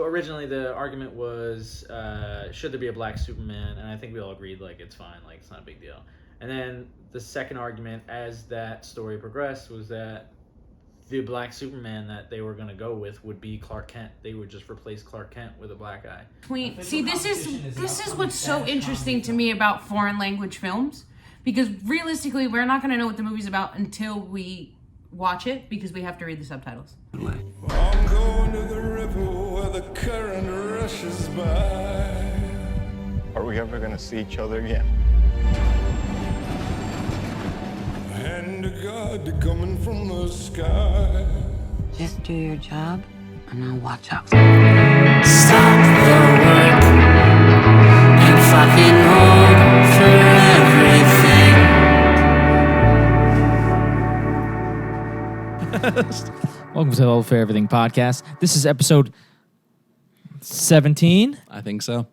Originally, the argument was, should there be a black Superman? And I think we all agreed, like, it's fine, like, it's not a big deal. And then the second argument, as that story progressed, was that the black Superman that they were going to go with would be Clark Kent. They would just replace Clark Kent with a black guy. See, this is what's so interesting to me about foreign language films, because realistically, we're not going to know what the movie's about until we watch it, because we have to read the subtitles. I'm going to the river where the current rushes by. Are we ever gonna see each other again? And a God coming from the sky. Just do your job, and I'll watch out. Stop the work and fucking hold for everything. Welcome to the Hold for Everything podcast. This is episode 17. I think so.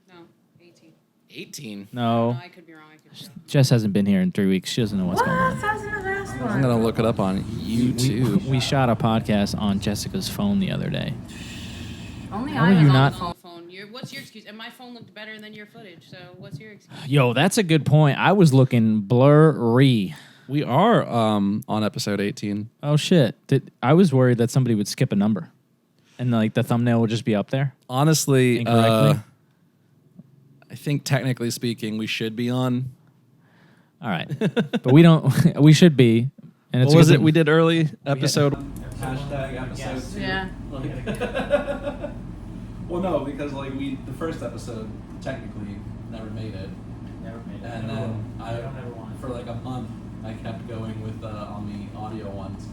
No, 18. 18? No, I could be wrong. Jess hasn't been here in 3 weeks. She doesn't know what's going on. I'm going to look it up on YouTube. We shot a podcast on Jessica's phone the other day. Only How I are was you on not- the phone. What's your excuse? And my phone looked better than your footage, so what's your excuse? Yo, that's a good point. I was looking blurry. We are on episode 18. Oh, shit. I was worried that somebody would skip a number. And, like, the thumbnail would just be up there. Honestly, Incorrectly? I think technically speaking, we should be on. All right. But we don't. We should be. And it's What was good it that- we did early? Episode. Hashtag episode 2. Yeah. Well, no, because like the first episode technically never made it. Never made it. And then I don't ever want it. for like a month, I kept going with on the audio ones,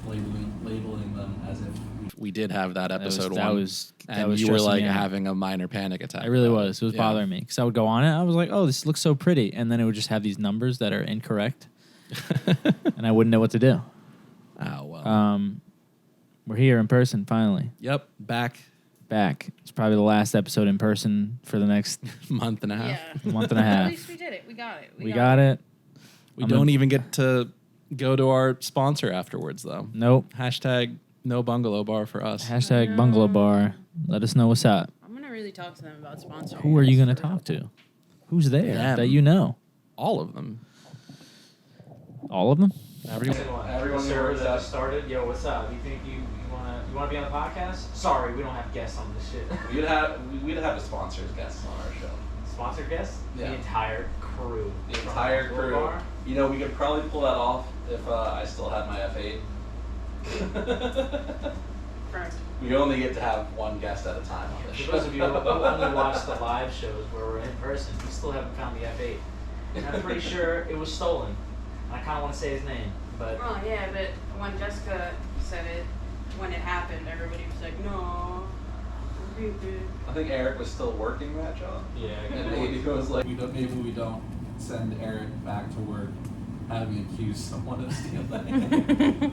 labeling them as if we did have that episode that one. was and was you were stressing like me out. having a minor panic attack. It really was. It was Yeah. bothering me because I would go on it. I was like, "Oh, this looks so pretty," and then it would just have these numbers that are incorrect, and I wouldn't know what to do. Oh well. We're here in person finally. Yep, back Back. It's probably the last episode in person for the next month and a half. Yeah. month and a At half. least we did it. We got it. We got it. We I'm don't a- even get to go to our sponsor afterwards though. Nope. Hashtag no bungalow bar for us. Hashtag bungalow bar. Let us know what's up. I'm gonna really talk to them about sponsoring. Who are you us gonna for talk real. to? Who's there Them. that you know? All of them. All of them? Everyone server that just started. Yo, what's up? You think you wanna be on the podcast? Sorry, we don't have guests on this shit. We'd have a sponsors guests on our show. Sponsor guests? Yeah. The entire crew. The From entire Buffalo crew. Bar. You know, we could probably pull that off if I still had my F8. Correct. We only get to have one guest at a time on this For show. those of you who only watch the live shows where we're in person, we still haven't found the F8. And I'm pretty sure it was stolen. I kind of want to say his name, but Oh yeah, but when Jessica said it, when it happened, everybody was like, "No, you good." I think Eric was still working that job. yeah. And maybe it was like, maybe we don't send Eric back to work having accused someone of stealing.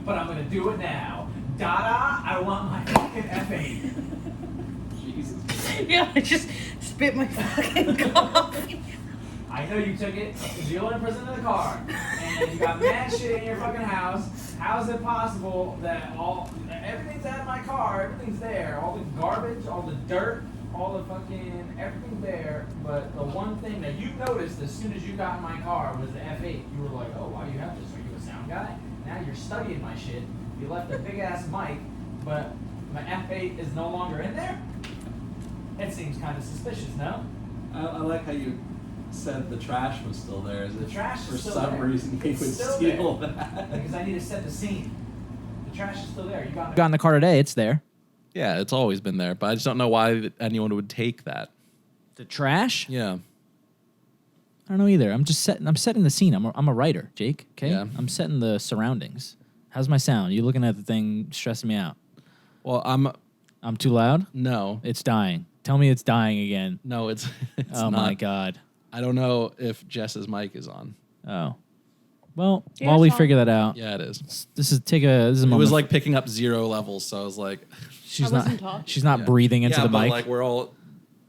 But I'm gonna do it now. Dada, I want my fucking F8. Jesus. Yeah, I just spit my fucking coffee. I know you took it because you're in prison in the car, and you got mad shit in your fucking house. How is it possible that everything's out of my car, everything's there, all the garbage, all the dirt, all the fucking everything's there, but the one thing that you noticed as soon as you got in my car was the F8. You were like, oh, why do you have this? Are you a sound guy? Now you're studying my shit. You left a big ass mic, but my F8 is no longer in there. It seems kind of suspicious, no? I like how you said the trash was still there, as The if trash is for still some there. reason he It's would still steal there. that. Because I need to set the scene. The trash is still there. You got Got in the car today. It's there. Yeah, it's always been there, but I just don't know why anyone would take that. The trash? Yeah. I don't know either. I'm setting the scene. I'm a writer, Jake. Okay. Yeah. I'm setting the surroundings. How's my sound? You looking at the thing stressing me out? Well, I'm too loud? no, It's dying. Tell me it's dying again. no, it's Oh not. my god. I don't know if Jess's mic is on. Oh. Well, Yeah, while we it's on. figure that out, Yeah, it is. this is a It moment. was like picking up 0 levels, so I was like, she's I not wasn't talking. she's not yeah. breathing into yeah, the but mic. like we're all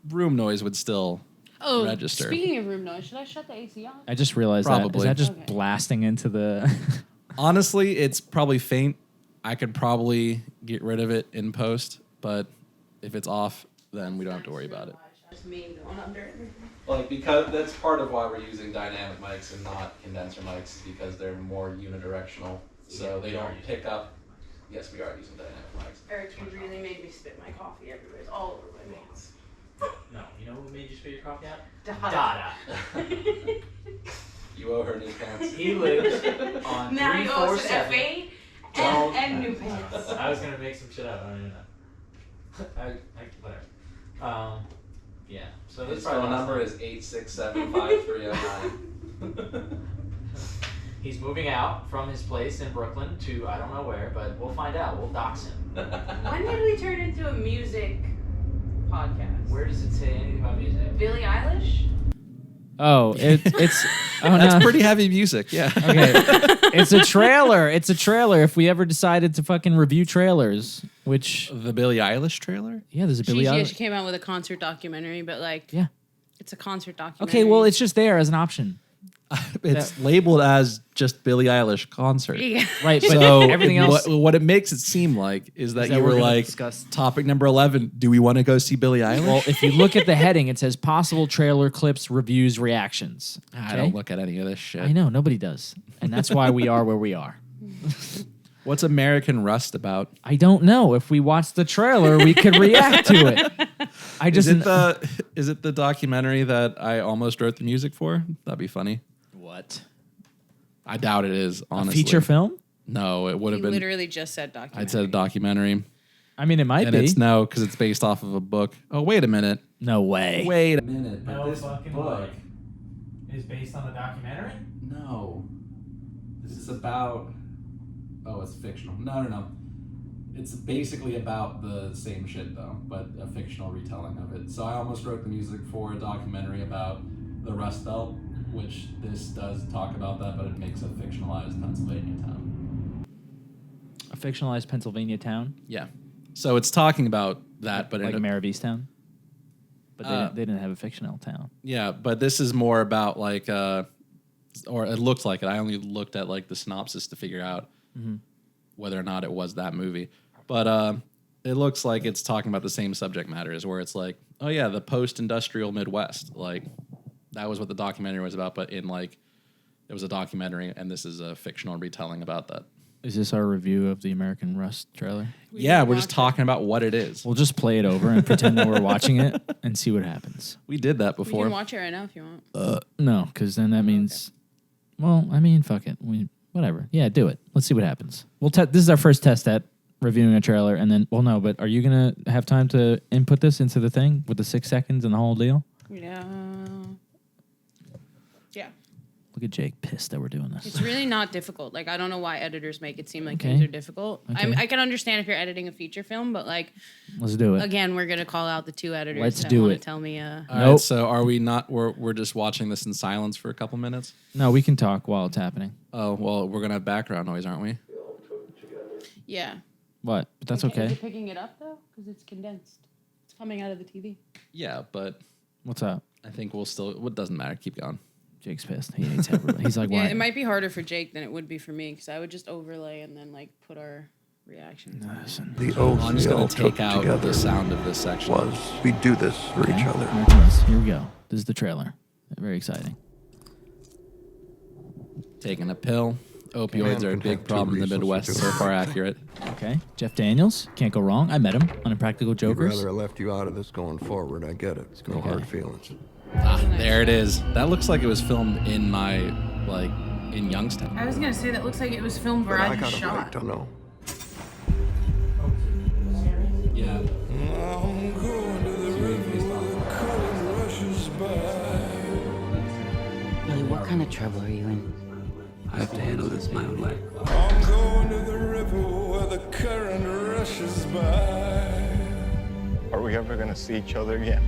room noise would still. Oh, Register. speaking of room noise, should I shut the AC off? I just realized that. Is Probably. that just Okay. blasting into the Honestly, it's probably faint. I could probably get rid of it in post, but If it's off, then we don't have to worry about it. Just me going under. Like, because that's part of why we're using dynamic mics and not condenser mics, because they're more unidirectional, so they don't pick up. Yes, we are using dynamic mics. Eric, you really made me spit my coffee everywhere. It's all over my pants. No, you know what made you spit your coffee out? Dada. You owe her new pants. He lives on Now you owe us an 347. FA and new pants. I was gonna make some shit up. I don't even know. Whatever. Yeah. So His this probably phone last number time. is 867-5309. He's moving out from his place in Brooklyn to I don't know where, but we'll find out. We'll dox him. When did we turn into a music podcast? Where does it say anything about music? Billie Eilish? Oh, it's oh That's no. pretty heavy music, yeah. Okay. It's a trailer. It's a trailer. If we ever decided to fucking review trailers, which The Billie Eilish trailer? yeah, there's a Billie She Eilish. came out with a concert documentary, but like, Yeah. it's a concert documentary. Okay, well, it's just there as an option. It's labeled as just Billie Eilish concert. Yeah. Right, but So everything else. what it makes it seem like is that that you we're were gonna like, discuss- topic number 11, do we want to go see Billie Eilish? Well, if you look at the heading, it says possible trailer clips, reviews, reactions. I Okay? don't look at any of this shit. I know, nobody does. And that's why we are where we are. What's American Rust about? I don't know. If we watch the trailer, we could react to it. I just Is it the documentary that I almost wrote the music for? That'd be funny. what? I doubt it is, A honestly. feature film? No, it would You have been. literally just said documentary. I'd said a documentary. I mean, it might And be. it's no, because it's based off of a book. Oh, wait a minute. No way. Wait a minute. but No this fucking book. way. Is based on the documentary? No. This is about. Oh, it's fictional. No. It's basically about the same shit, though, but a fictional retelling of it. So I almost wrote the music for a documentary about the Rust Belt, which this does talk about that, but it makes a fictionalized Pennsylvania town. A fictionalized Pennsylvania town, Yeah. So it's talking about that, but like in a, Mare of Easttown. But Uh, they didn't have a fictional town. yeah, but this is more about like, or it looks like it. I only looked at like the synopsis to figure out whether or not it was that movie. But it looks like it's talking about the same subject matters, where it's like, oh yeah, the post-industrial Midwest. Like that was what the documentary was about, but in like it was a documentary, and this is a fictional retelling about that. Is this our review of the American Rust trailer? Yeah, we're just talking about what it is. We'll just play it over and pretend that we're watching it and see what happens. We did that We before. can watch it right now if you want. No, because then that means, well, I mean, fuck it. Whatever. Yeah, do it. Let's see what happens. This is our first test at reviewing a trailer, and then, well, no, but are you going to have time to input this into the thing with the 6 seconds and the whole deal? Yeah. Yeah. Look at Jake pissed that we're doing this. It's really not difficult. Like, I don't know why editors make it seem like Okay. things are difficult. Okay. I can understand if you're editing a feature film, but like, Let's do it. again, we're gonna call out the 2 editors. Let's that do wanna it. Tell me. All right, Nope. so are we not? We're just watching this in silence for a couple minutes. No, we can talk while it's happening. Oh well, we're gonna have background noise, aren't we? Yeah. What? But that's Is okay. it picking it up though? Because it's condensed. It's coming out of the TV. Yeah, but What's up? I think we'll still. It doesn't matter. Keep going. Jake's pissed. He hates everybody. He's like, Yeah, why? it might be harder for Jake than it would be for me because I would just overlay and then like put our reactions. Listen. The oath I'm just we gonna all take took out together the sound of this section. was we do this for each other. American Rust. Here we go. This is the trailer. Very exciting. Taking a pill. Opioids Man are a can big have problem in the two Midwest. reasons So to do far it. accurate. Okay. Jeff Daniels. Can't go wrong. I met him on Impractical I'd Jokers. rather I left you out of this going forward. I get it. It's no hard feelings. Ah, there it is. That looks like it was filmed in my in Youngstown. I was gonna say that looks like it was filmed where But I I just got a right shot. to know. Yeah. I'm going to the river where the current rushes by. Billy, what kind of trouble are you in? I have to handle this my own way. I'm going to the river where the current rushes by. Are we ever gonna see each other again?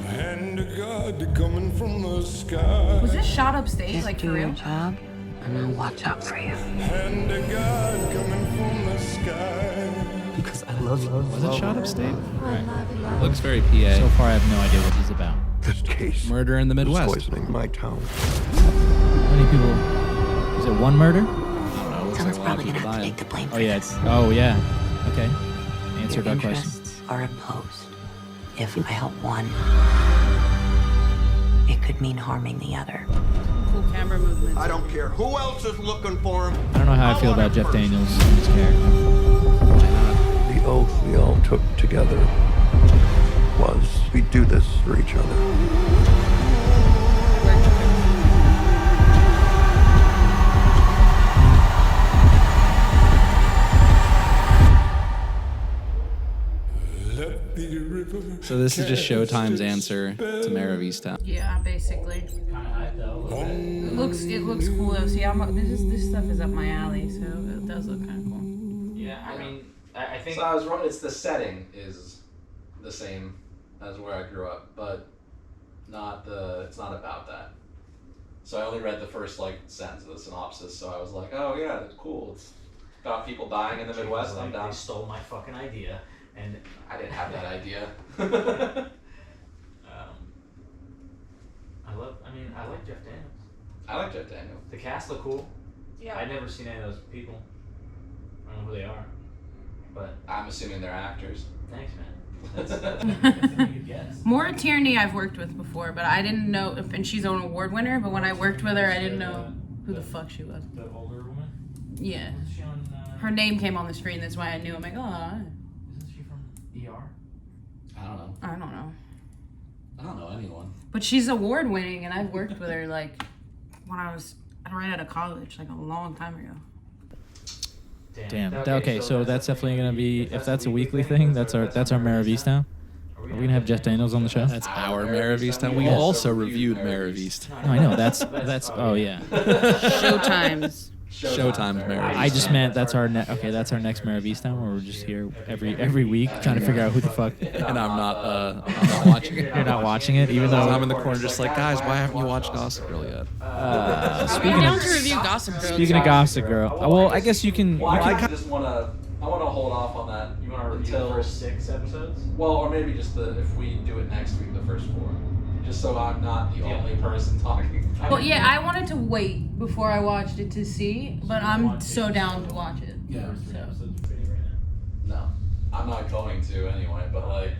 And a God coming from the sky. Was this shot upstage, Just like do for your real? job, and I'll watch out for you. And a God coming from the sky. Because I love Was it shot upstate? Right. Looks very PA. So far, I have no idea what he's about. This case Murder in the is Midwest. poisoning my town. How many people? Is it one murder? I don't know. Looks like Someone's a lot of probably people gonna have to dying. take the blame Oh for yeah. this. Oh yeah. Okay. Answered Your our question. interests are opposed. If I help one, it could mean harming the other. Cool camera movements. I don't care who else is looking for him. I don't know how I feel about Jeff Daniels and his character. The oath we all took together was we'd do this for each other. Let the river So this is just Showtime's answer to Mayor of Easttown. Yeah, basically. Kind of hype though. It looks cool though. See, this stuff is up my alley, so it does look kind of cool. Yeah, I mean, I think. So I was wrong. It's the setting is the same as where I grew up, but not the. It's not about that. So I only read the first like sentence of the synopsis. So I was like, oh yeah, that's cool. It's about people dying in the Midwest. I'm down. They stole my fucking idea, and I didn't have that idea. I like Jeff Daniels. I like Jeff Daniels. The cast look cool. Yeah. I'd never seen any of those people. I don't know who they are, but I'm assuming they're actors. thanks, man. That's a pretty good guess. Maura Tierney I've worked with before, but I didn't know if, and she's an award winner, but when I worked with her, I didn't know who the fuck she was. The older woman. Yeah. Is she on? Her name came on the screen, that's why I knew. I'm like, oh, Isn't she from ER? I don't know. I don't know. I don't know anyone. But she's award winning, and I've worked with her like when I was right out of college, like a long time ago. Damn. Okay, so that's definitely gonna be, if that's a weekly thing, that's our Mayor of Easttown. Are we gonna have Jeff Daniels on the show? That's our Mayor of Easttown. We also reviewed Mayor of East. No, I know. That's. Oh yeah. Showtime's. Showtime's Mayor of East. I just meant that's our that's our next Mayor of Easttown, where we're just here every week trying to figure out who the fuck. And I'm not watching it. You're not watching it, even though I'm in the corner just like, guys, why haven't you watched Gossip Girl yet? Speaking down of to review Gossip Girl. speaking of Gossip Girl, well, I guess you can. I just want to hold off on that. You want to review the first 6 episodes? Well, or maybe just if we do it next week, the first 4. Just so I'm not the only person talking. Well, yeah, I wanted to wait before I watched it to see, but I'm so down to watch it. Yeah. So. No, I'm not going to anyway, but like,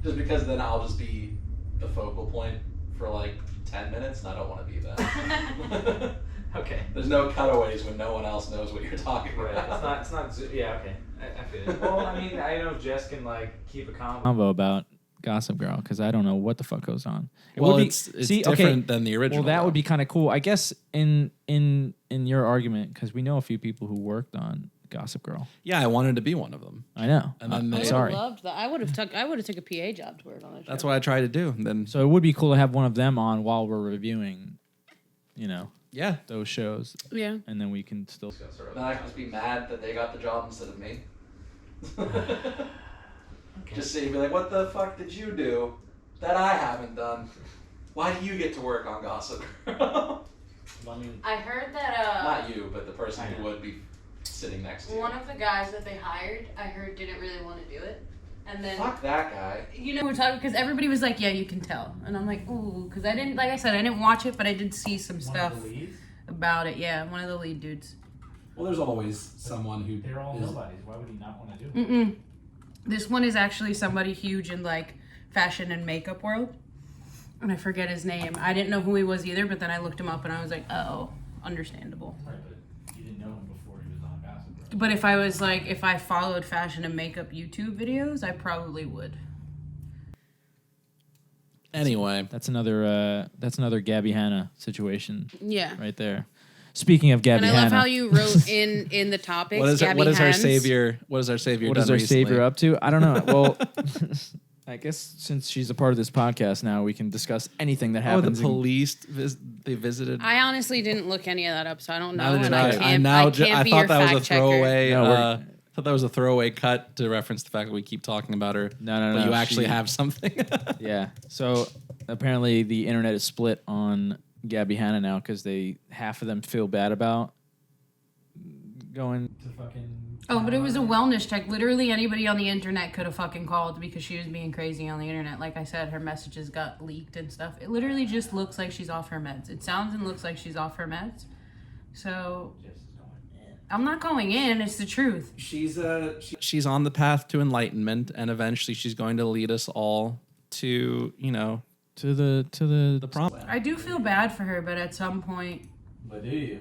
just because then I'll just be the focal point for like 10 minutes, and I don't want to be that. Okay. There's no cutaways when no one else knows what you're talking Right. about. It's not. Yeah. Okay. I feel it. Well, I mean, I know Jess can like keep a Combo about Gossip Girl, because I don't know what the fuck goes on. It Well, would be, it's different than the original. Well, that though. would be kind of cool. I guess in your argument, because we know a few people who worked on Gossip Girl. Yeah, I wanted to be one of them. I know. And then I'm they- sorry. Loved that. I would have took a PA job to work on it. That's what I tried to do. And then So it would be cool to have one of them on while we're reviewing, yeah, those shows, Yeah. and then we can still. then I can just be mad that they got the job instead of me. Just say, be like, what the fuck did you do that I haven't done? Why do you get to work on Gossip Girl? I mean, I heard that Not you, but the person who would be sitting next to you. one of the guys that they hired, I heard didn't really want to do it, and then Fuck that guy. we're talking because everybody was like, yeah, you can tell, and I'm like, ooh, because I didn't, like I said, I didn't watch it, but I did see some stuff about it. Yeah, one of the lead dudes. Well, there's always someone who they're all is- nobodies. Why would he not want to do it? Mm-mm. This one is actually somebody huge in like fashion and makeup world, and I forget his name. I didn't know who he was either, but then I looked him up and I was like, oh, understandable. Right, but you didn't know him before he was on Gossip Girl. But if I was like, if I followed fashion and makeup YouTube videos, I probably would. Anyway, That's another Gabby Hanna situation Yeah. right there. Speaking of Gabby And I Hanna, love how you wrote in the topics. what is Gabby our Hands. savior? What is our savior? what done is our recently? savior up to? I don't know. Well, I guess since she's a part of this podcast now, we can discuss anything that Oh, the happens. police they visited. I honestly didn't look any of that up, so I don't know. Neither did and I. can't, now I can't I be thought your that was a fact checker. throwaway. No, I thought that was a throwaway cut to reference the fact that we keep talking about her. No, But you she- actually have something. Yeah. So apparently the internet is split on Gabby Hanna now because half of them feel bad about going to fucking. Oh, but it was a wellness check. Literally anybody on the internet could have fucking called because she was being crazy on the internet. Like I said, her messages got leaked and stuff. It literally just looks like she's off her meds. It sounds and looks like she's off her meds. So, I'm not going in. It's the truth. She's on the path to enlightenment, and eventually she's going to lead us all to to the prom. I do feel bad for her, but at some point, But do you?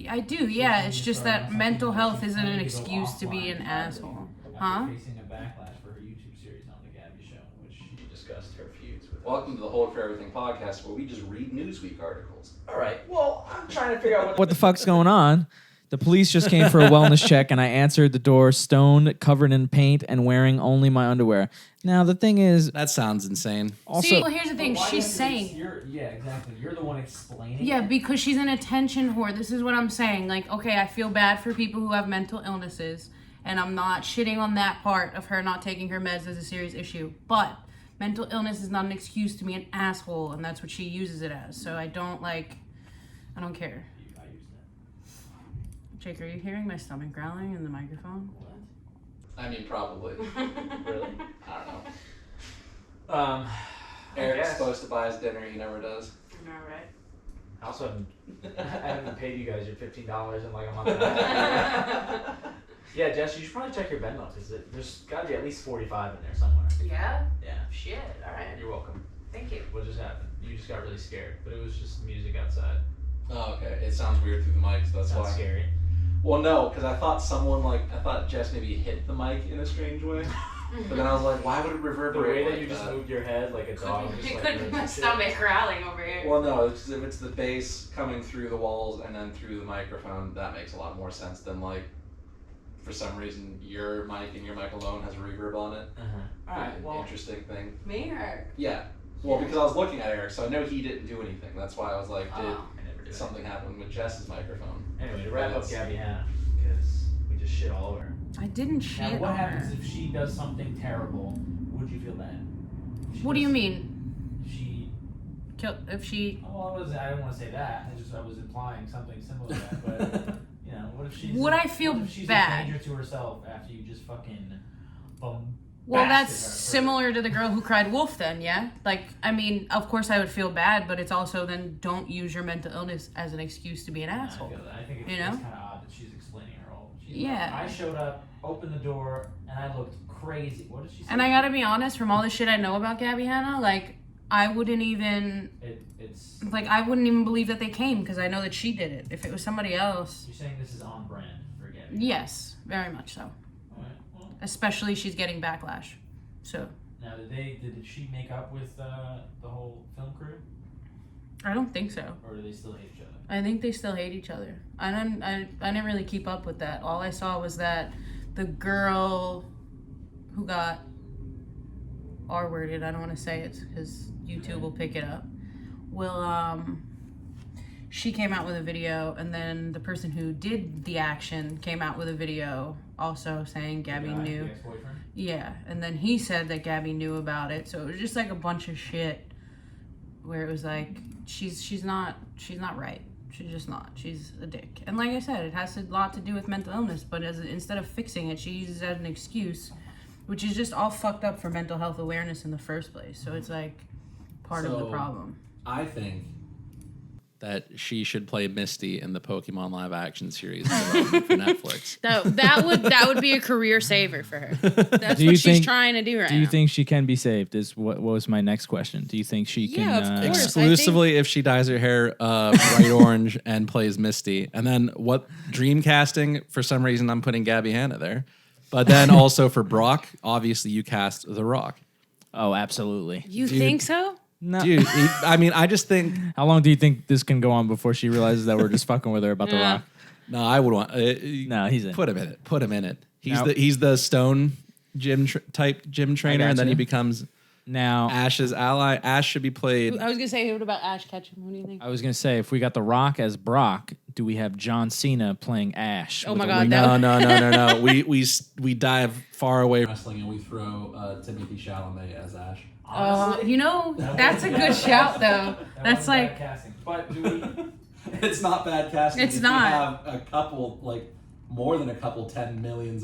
I do. Yeah, it's just that mental health isn't an excuse to be an asshole, huh? Facing a backlash for her YouTube series on the Gabby Show, in which she discussed her feuds with. Welcome to the Hold for Everything podcast, where we just read Newsweek articles. All right. Well, I'm trying to figure out what the fuck's going on? The police just came for a wellness check, and I answered the door stoned, covered in paint, and wearing only my underwear. Now, the thing is... That sounds insane. Also, See, well, here's the thing. Why She's is it- saying... Yeah, exactly. You're the one explaining. Yeah, it. because she's an attention whore. This is what I'm saying. Like, okay, I feel bad for people who have mental illnesses, and I'm not shitting on that part of her not taking her meds as a serious issue. But mental illness is not an excuse to be an asshole, and that's what she uses it as. So I don't care. Jake, are you hearing my stomach growling in the microphone? I mean, probably. Really? I don't know. Eric's guess. supposed to buy his dinner. He never does. All right. I also haven't paid you guys your $15 in like a month and a half. Yeah, Jess, you should probably check your Venmo because there's got to be at least 45 in there somewhere. Yeah? Yeah. Shit. All right. You're welcome. Thank you. What just happened? You just got really scared, but it was just music outside. Oh, okay. It sounds weird through the mics. That's Sounds why. scary. Well, no, because I thought Jess maybe hit the mic in a strange way. But then I was like, why would it The reverberate way that like you just that? moved your head like a dog. It just like could be doing my some shit. stomach growling over here. Well, no, if it's the bass coming through the walls and then through the microphone, that makes a lot more sense than like, for some reason, your mic and your mic alone has reverb on it. Uh-huh. All right. An Well, interesting thing. Me or? Yeah. Well, because I was looking at Eric, so I know he didn't do anything. That's why I was like, did Oh. I never did something happen with Jess's microphone? Anyway, to wrap up That's- Gabby Hanna, because we just shit all over her. I didn't shit Now, what on happens her. if she does something terrible? Would you feel bad? If she What do you does- mean? She. If she... Well, I didn't want to say that. I was implying something similar to that. But you know, what if she's? Would I feel what if she's bad? a danger to herself after you just fucking. Well, that's blasted her for- similar to the girl who cried wolf then, yeah? Like, I mean, of course I would feel bad, but it's also then don't use your mental illness as an excuse to be an I asshole. feel that. I think it's, You know? it's kind of odd that she's explaining her role. She's Yeah. Like, I showed up, opened the door, and I looked crazy. What did she say? And I gotta be honest, from all the shit I know about Gabby Hanna, like, I wouldn't even... It's. Like, I wouldn't even believe that they came, because I know that she did it. If it was somebody else... You're saying this is on brand for Gabby? Yes, very much so. Alright, well, Especially she's getting backlash. So, now did she make up with the whole film crew, I don't think so. or do they still hate each other? I think they still hate each other. I didn't really keep up with that. All I saw was that the girl who got R-worded, I don't want to say it because YouTube will pick it up, she came out with a video, and then the person who did the action came out with a video also saying Gabby knew. The ex-boyfriend? Yeah, and then he said that Gabby knew about it. So it was just like a bunch of shit where it was like she's not right. She's just not. She's a dick. And like I said, it has a lot to do with mental illness, but instead of fixing it, she uses it as an excuse, which is just all fucked up for mental health awareness in the first place. So it's like part of the So- problem. I think that she should play Misty in the Pokemon live action series for Netflix. That would be a career saver for her. That's Do you what she's think- trying to do right Do you now. think she can be saved? Is what was my next question. Do you think she can? Yeah, of course. Exclusively if she dyes her hair bright orange and plays Misty. And then what dream casting, for some reason I'm putting Gabby Hanna there. But then also for Brock, obviously you cast The Rock. Oh, absolutely. You think so? No. Dude, I mean, I just think How long do you think this can go on before she realizes that we're just fucking with her about The Yeah. Rock? no, I would want No, he's in. put him in it. Put him in it. Now- He's the stone type gym trainer, and then gotcha. he becomes Now, Ash's ally. Ash should be played. I was gonna say, what about Ash Ketchum? What do you think? I was gonna say, if we got The Rock as Brock, do we have John Cena playing Ash? Oh with my a God, wing- no. No. We dive far away from wrestling and we throw Timothy Chalamet as Ash. You know, that's a good shout though. That's wasn't bad like, casting. But do we? It's not bad casting. It's if not. You have a couple, more than a couple $10 million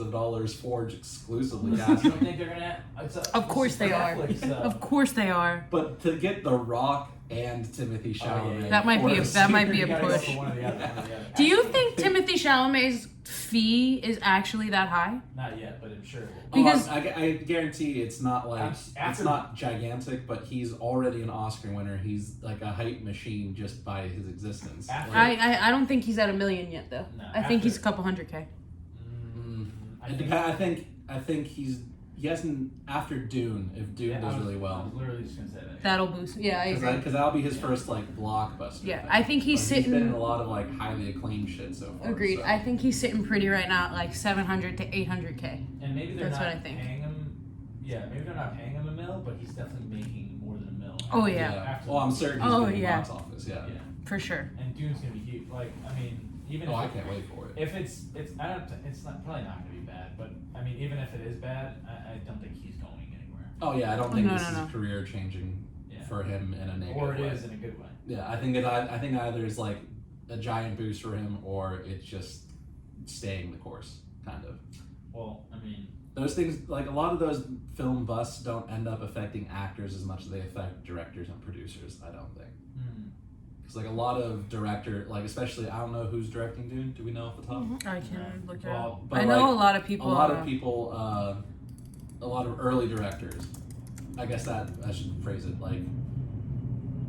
forged exclusively You casting. don't think they're gonna? of course they are. Netflix, Of course they are. But to get The Rock and Timothy Oh, Chalamet. yeah. That might be a for that might be You a gotta go push. for one or the other, one or the other. Do you think Timothy Chalamet's fee is actually that high? Not yet, but I'm sure it will. Because- I guarantee it's not like After- it's not gigantic, but he's already an Oscar winner. He's like a hype machine just by his existence. After- Like, I don't think he's at $1 million yet though. No, I think after- he's a couple hundred K. I think he hasn't after Dune. If Dune does really I well, was literally just gonna say that. That'll boost. Yeah, I agree. because that'll be his first like blockbuster. Yeah, thing. I think he's But sitting- He's been in a lot of like highly acclaimed shit so far. Agreed. so. I think he's sitting pretty right now at like 700 to 800K. And maybe they're That's not what I think. paying him. Yeah, maybe they're not paying him $1 million, but he's definitely making more than $1 million. Oh, yeah. After Well, I'm the- certain he's Oh, getting yeah. box office. Yeah. Yeah. For sure. And Dune's gonna be huge. Like, I mean, even Oh, if I can't wait for it. If it's I don't it's not probably not gonna be bad, but I mean even if it is bad, I don't think he's going anywhere. Oh yeah, I don't think No, this no, is no. career changing Yeah. for him in a negative Or it way. is in a good way. Yeah, I think either it's like a giant boost for him, or it's just staying the course, kind of. Well, I mean, Those things, like a lot of those film busts, don't end up affecting actors as much as they affect directors and producers. I don't think. Because like a lot of like especially I don't know who's directing Dune. Do we know off the top? I can look it Well, up. but I know like, a lot of people. A lot of people, a lot of early directors. I guess that I should phrase it like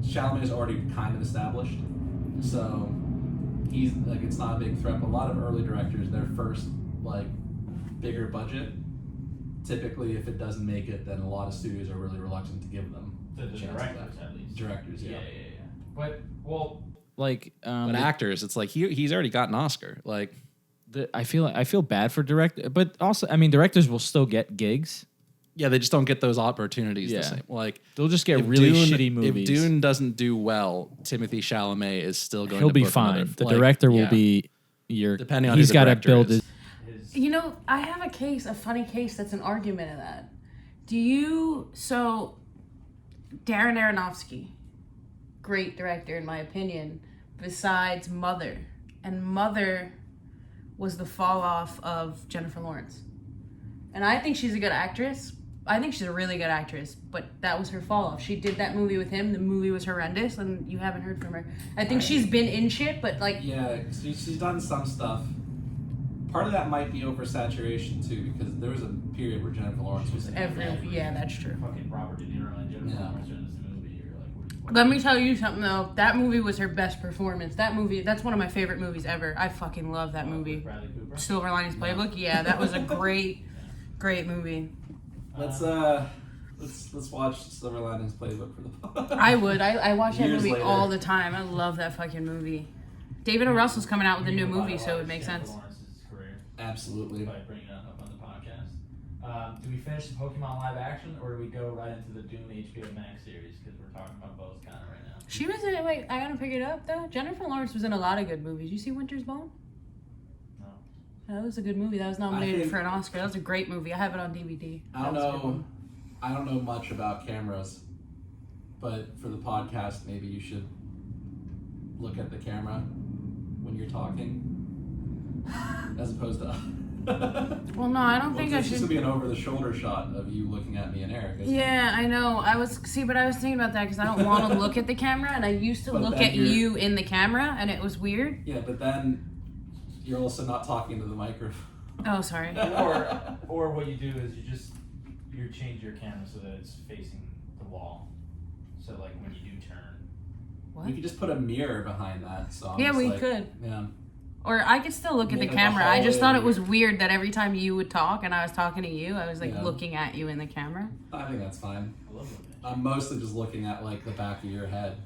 Chalamet is already kind of established, so he's like it's not a big threat. But a lot of early directors, their first like bigger budget, typically if it doesn't make it, then a lot of studios are really reluctant to give them the a chance at directors that. at least. Directors, yeah. Yeah. But well, Like, But actors, it's like he's already got an Oscar. Like, I feel bad for but also, I mean, directors will still get gigs. yeah, they just don't get those opportunities Yeah. the same. Like, They'll just get if really Dune- shitty movies. If Dune doesn't do well, Timothy Chalamet is still going He'll to be book fine. another- The like, director will yeah. be Depending on he's who the got to director build is. his. You know, I have a funny case that's an argument of that. Darren Aronofsky, great director in my opinion, besides Mother. And Mother was the fall off of Jennifer Lawrence. And I think she's a good actress. I think she's a really good actress, but that was her fall off. She did that movie with him. The movie was horrendous, and you haven't heard from her. I think she's been in shit, but like, Yeah, she's done some stuff. Part of that might be oversaturation too, because there was a period where Jennifer Lawrence was in yeah, that's true. fucking Robert De Niro and Jennifer Yeah. Lawrence are in this movie. You're like, what Let me tell you something though. That movie was her best performance. That's one of my favorite movies ever. I fucking love that movie. Bradley Cooper. Silver Linings Playbook. Yeah, that was a great movie. Let's watch Silver Linings Playbook for the pod. I would. I watch that Years movie later. all the time. I love that fucking movie. David O. Russell's coming out with a new movie, so it would make sense. Lawrence's career Absolutely. by bringing it up on the podcast. Do we finish the Pokemon live action, or do we go right into the Dune HBO Max series? Because we're talking about both kind of right now. She was in. Wait, I gotta pick it up though. Jennifer Lawrence was in a lot of good movies. You see Winter's Bone? No. That was a good movie. That was nominated think- for an Oscar. That was a great movie. I have it on DVD. I don't That was a good know. one. I don't know much about cameras, but for the podcast, maybe you should look at the camera when you're talking, as opposed to. Well, no, I don't think I This should. would be an over-the-shoulder shot of you looking at me and Eric. isn't it? Yeah, I know. I was thinking about that because I don't want to look at the camera, and I used to But look then at you're- you in the camera, and it was weird. Yeah, but then you're also not talking to the microphone. Oh, sorry. Or what you do is you change your camera so that it's facing the wall. So like when you do turn. What? We could just put a mirror behind that. So I'm Yeah, just we like, could. Yeah. Or I could still look at the Make like a camera. I just thought it was hallway. weird that every time you would talk and I was talking to you, I was like Yeah. looking at you in the camera. I think that's fine. I love looking at I'm mostly just looking at like the back of your head.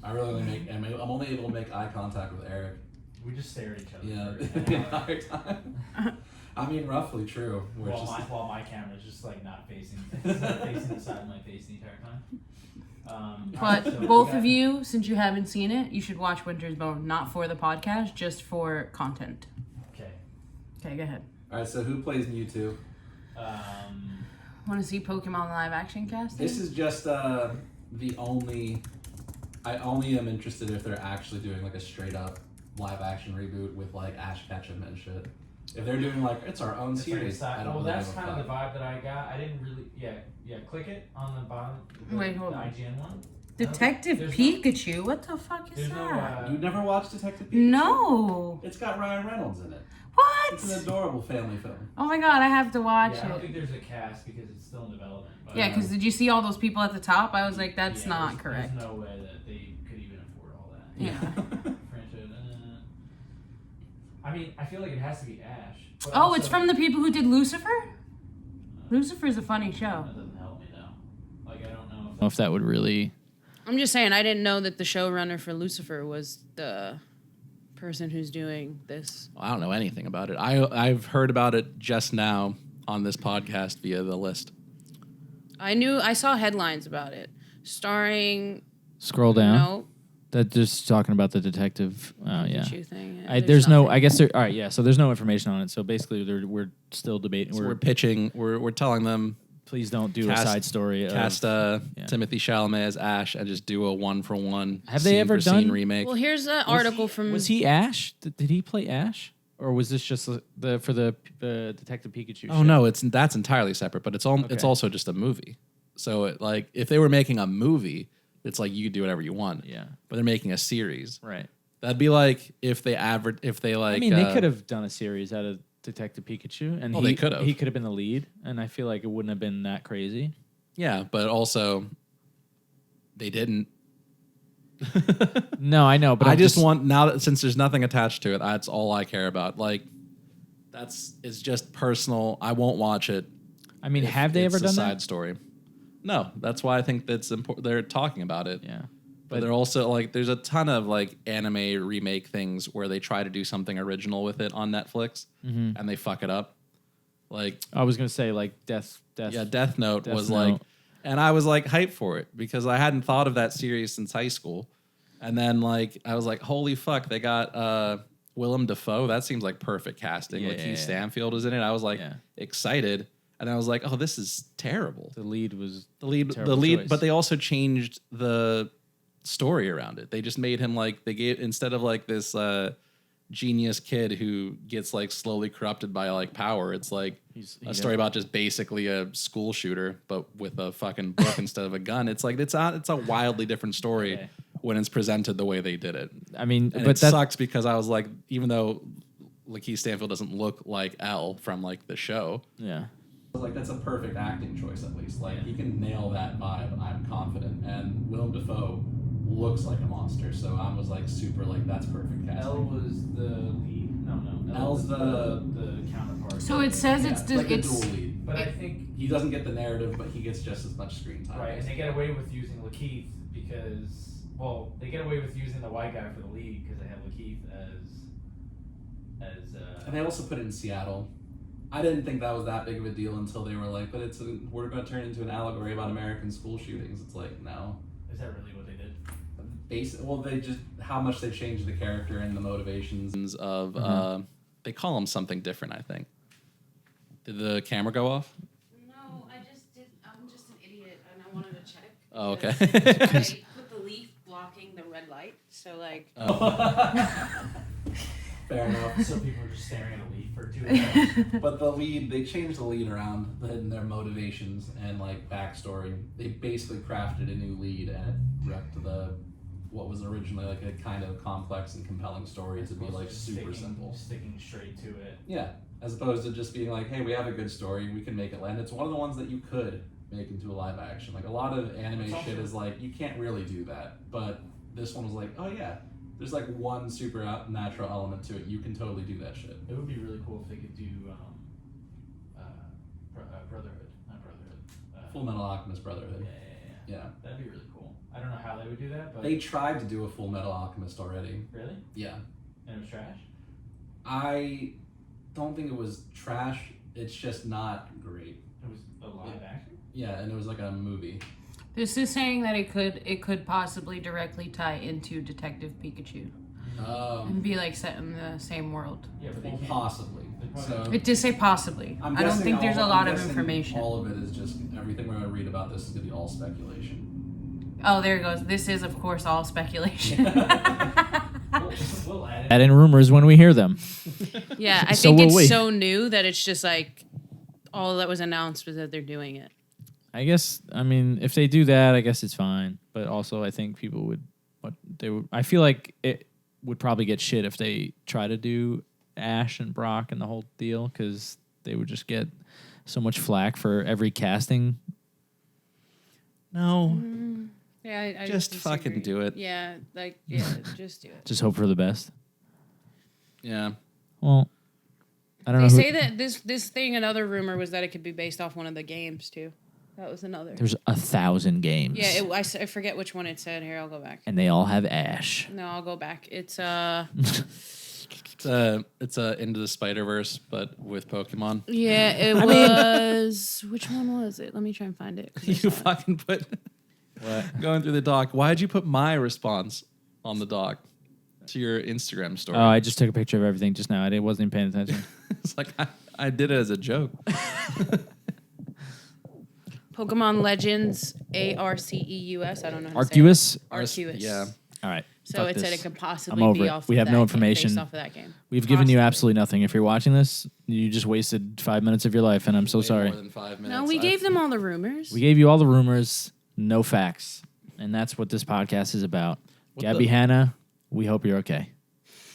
I really only I'm only able to make eye contact with Eric. you. We just stare at each other. Yeah, for the an hour. entire time. I mean, roughly true. We're While just my camera's just like not facing, it's not facing the side of my face the entire time. But so we both got- of you, since you haven't seen it, you should watch Winter's Bone, not for the podcast, just for content. Okay. Okay, go ahead. all right. So who plays Mewtwo? Want to see Pokemon live action cast? This is just the only. I only am interested if they're actually doing like a straight up live action reboot with like Ash Ketchum and shit. If they're doing like it's our own It's like a series, side- I don't well, really that's give a kind of the fuck. vibe that I got. I didn't really, yeah. Click it on the bottom. Wait, hold the on. IGN one. Detective There's Pikachu? What the fuck is There's no. that? You never watched Detective Pikachu? No. It's got Ryan Reynolds in it. What? It's an adorable family film. Oh my god, I have to watch Yeah, I don't it. think there's a cast because it's still in development. But, Yeah, because did you see all those people at the top? I was like, that's not correct. There's no way that they could even afford all that. Yeah. Franchise, I mean, I feel like it has to be Ash. But Oh, also, it's from the people who did Lucifer? Lucifer's a funny show. That doesn't help me though. Like, I don't know I don't know if that would really. I'm just saying, I didn't know that the showrunner for Lucifer was the person who's doing this. I don't know anything about it. I've heard about it just now on this podcast via the list. I saw headlines about it. Starring. Scroll down. No. That just talking about the detective. Oh yeah. Pikachu thing. There's no. nothing. I guess there. All right. Yeah. So there's no information on it. So basically, we're still debating. So we're pitching. We're telling them. Please don't do a side story. Cast Timothy Chalamet as Ash and just do a 1-for-1. Have they ever scene done remake? Well, here's an article from. Was he Ash? Did he play Ash? Or was this just for the Detective Pikachu? Oh show? no, that's entirely separate. But it's Okay. also just a movie. So if they were making a movie, it's like you could do whatever you want. Yeah. But they're making a series. Right. That'd be like if they I mean, they could have done a series out of Detective Pikachu, and they could have. He could have been the lead, and I feel like it wouldn't have been that crazy. Yeah, but also they didn't. No, I know, but I just want now that since there's nothing attached to it, that's all I care about. Like, it's just personal. I won't watch it. I mean, have they ever it's a done side that? story? No, that's why I think that's important. They're talking about it. Yeah, but they're also like, there's a ton of like anime remake things where they try to do something original with it on Netflix, and they fuck it up. Like I was gonna say, like Death Note was like, and I was like hyped for it because I hadn't thought of that series since high school, and then like I was like, holy fuck, they got Willem Dafoe. That seems like perfect casting. Lakeith Stanfield is in it. I was like excited. And I was like, "Oh, this is terrible." The lead was the lead, but they also changed the story around it. They just made him like instead of like this genius kid who gets like slowly corrupted by like power. It's like a story about just basically a school shooter, but with a fucking book instead of a gun. It's like it's a wildly different story when it's presented the way they did it. I mean, and but it sucks because I was like, even though Lakeith Stanfield doesn't look like L from like the show, Like that's a perfect acting choice at least. Like he can nail that vibe. I'm confident, and Willem Dafoe looks like a monster. So I was like super like that's perfect casting. L was the lead. No. L's the counterpart. So it says it's like a it's dual lead. But I think he doesn't get the narrative, but he gets just as much screen time. right, and they get away with using Lakeith because they get away with using the white guy for the lead because they have Lakeith as. And they also put it in Seattle. I didn't think that was that big of a deal until they were like, but we're going to turn it into an allegory about American school shootings. It's like, no. Is that really what they did? They just, how much they changed the character and the motivations of, they call him something different, I think. Did the camera go off? No, I'm just an idiot, and I wanted to check. Oh, okay. I put the leaf blocking the red light, so like. Fair enough. So people are just staring at a leaf for 2 hours. But the lead, they changed the lead around in their motivations and like backstory. They basically crafted a new lead and it wrecked what was originally like a kind of complex and compelling story to be like super simple. Sticking straight to it. Yeah, as opposed to just being like, hey, we have a good story, we can make it land. It's one of the ones that you could make into a live action. Like a lot of anime shit is like, you can't really do that. But this one was like, oh yeah. There's like one supernatural element to it. You can totally do that shit. It would be really cool if they could do Brotherhood, not Brotherhood. Full Metal Alchemist Brotherhood. Yeah. That'd be really cool. I don't know how they would do that, but They tried to do a Full Metal Alchemist already. Really? Yeah. And it was trash? I don't think it was trash. It's just not great. It was a live action? Yeah, and it was like a movie. This is saying that it could possibly directly tie into Detective Pikachu and be like set in the same world. Yeah, but they can't. Possibly. So It did say possibly. I don't think there's a lot of information. All of it is just everything we're going to read about this is going to be all speculation. Oh, there it goes. This is, of course, all speculation. We'll add it. Add in rumors when we hear them. Yeah, I So think will it's we. so new that it's just like all that was announced was that they're doing it. I guess, I mean, if they do that, I guess it's fine. But also, I think people would, I feel like it would probably get shit if they try to do Ash and Brock and the whole deal, because they would just get so much flack for every casting. No. Yeah, I Just disagree. fucking do it. Yeah, just do it. Just hope for the best. Yeah. Well, I don't They know. say that this thing, another rumor was that it could be based off one of the games too. That was another. There's 1,000 games. Yeah, I forget which one it said. Here, I'll go back. And they all have Ash. No, I'll go back. It's It's Into the Spider-Verse, but with Pokemon. yeah, it was. Which one was it? Let me try and find it. 'cause I You saw it. fucking put going through the doc. Why'd you put my response on the doc to your Instagram story? Oh, I just took a picture of everything just now. I wasn't even paying attention. It's like I did it as a joke. Pokemon Legends Arceus. I don't know. How to Arceus? say it. Arceus. Yeah. All right. So fuck it said this. it could I'm possibly over be it. off. We of have that no game, information. based off of that game. We've given you Possibly. absolutely nothing. If you're watching this, you just wasted 5 minutes of your life, and I'm so Way sorry. More than 5 minutes. No, we gave them all the rumors. We gave you all the rumors, no facts. And that's what this podcast is about. What Gabby the- Hanna, we hope you're okay.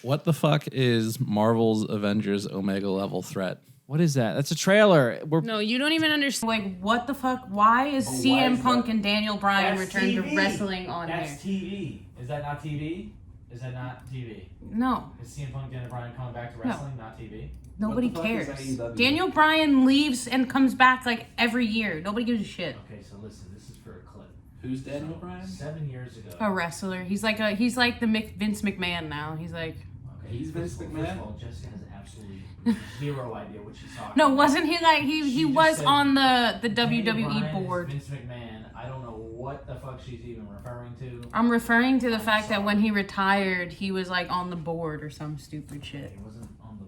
What the fuck is Marvel's Avengers Omega level threat? What is that? That's a trailer. No, you don't even understand. Like, what the fuck? Why is why CM is Punk that? and Daniel Bryan That's return to TV. wrestling on That's here? TV. Is that not TV? Is that not TV? No, Is CM Punk Daniel Bryan coming back to wrestling? Not TV. nobody What the fuck is cares. AEW? Daniel Bryan leaves and comes back like every year. Nobody gives a shit. Okay, so listen, this is for a clip. Who's Daniel Bryan? 7 years ago. A wrestler. He's like the Vince McMahon now. He's like. Okay, He's first Vince of all- First McMahon? of all, Jessica has absolutely zero idea what she's talking No, about. wasn't he like he She just was said on the Daniel WWE Bryan is board? Vince McMahon. I don't know what the fuck she's even referring to. I'm referring to the fact that when he retired, he was like on the board or some stupid shit. He wasn't on the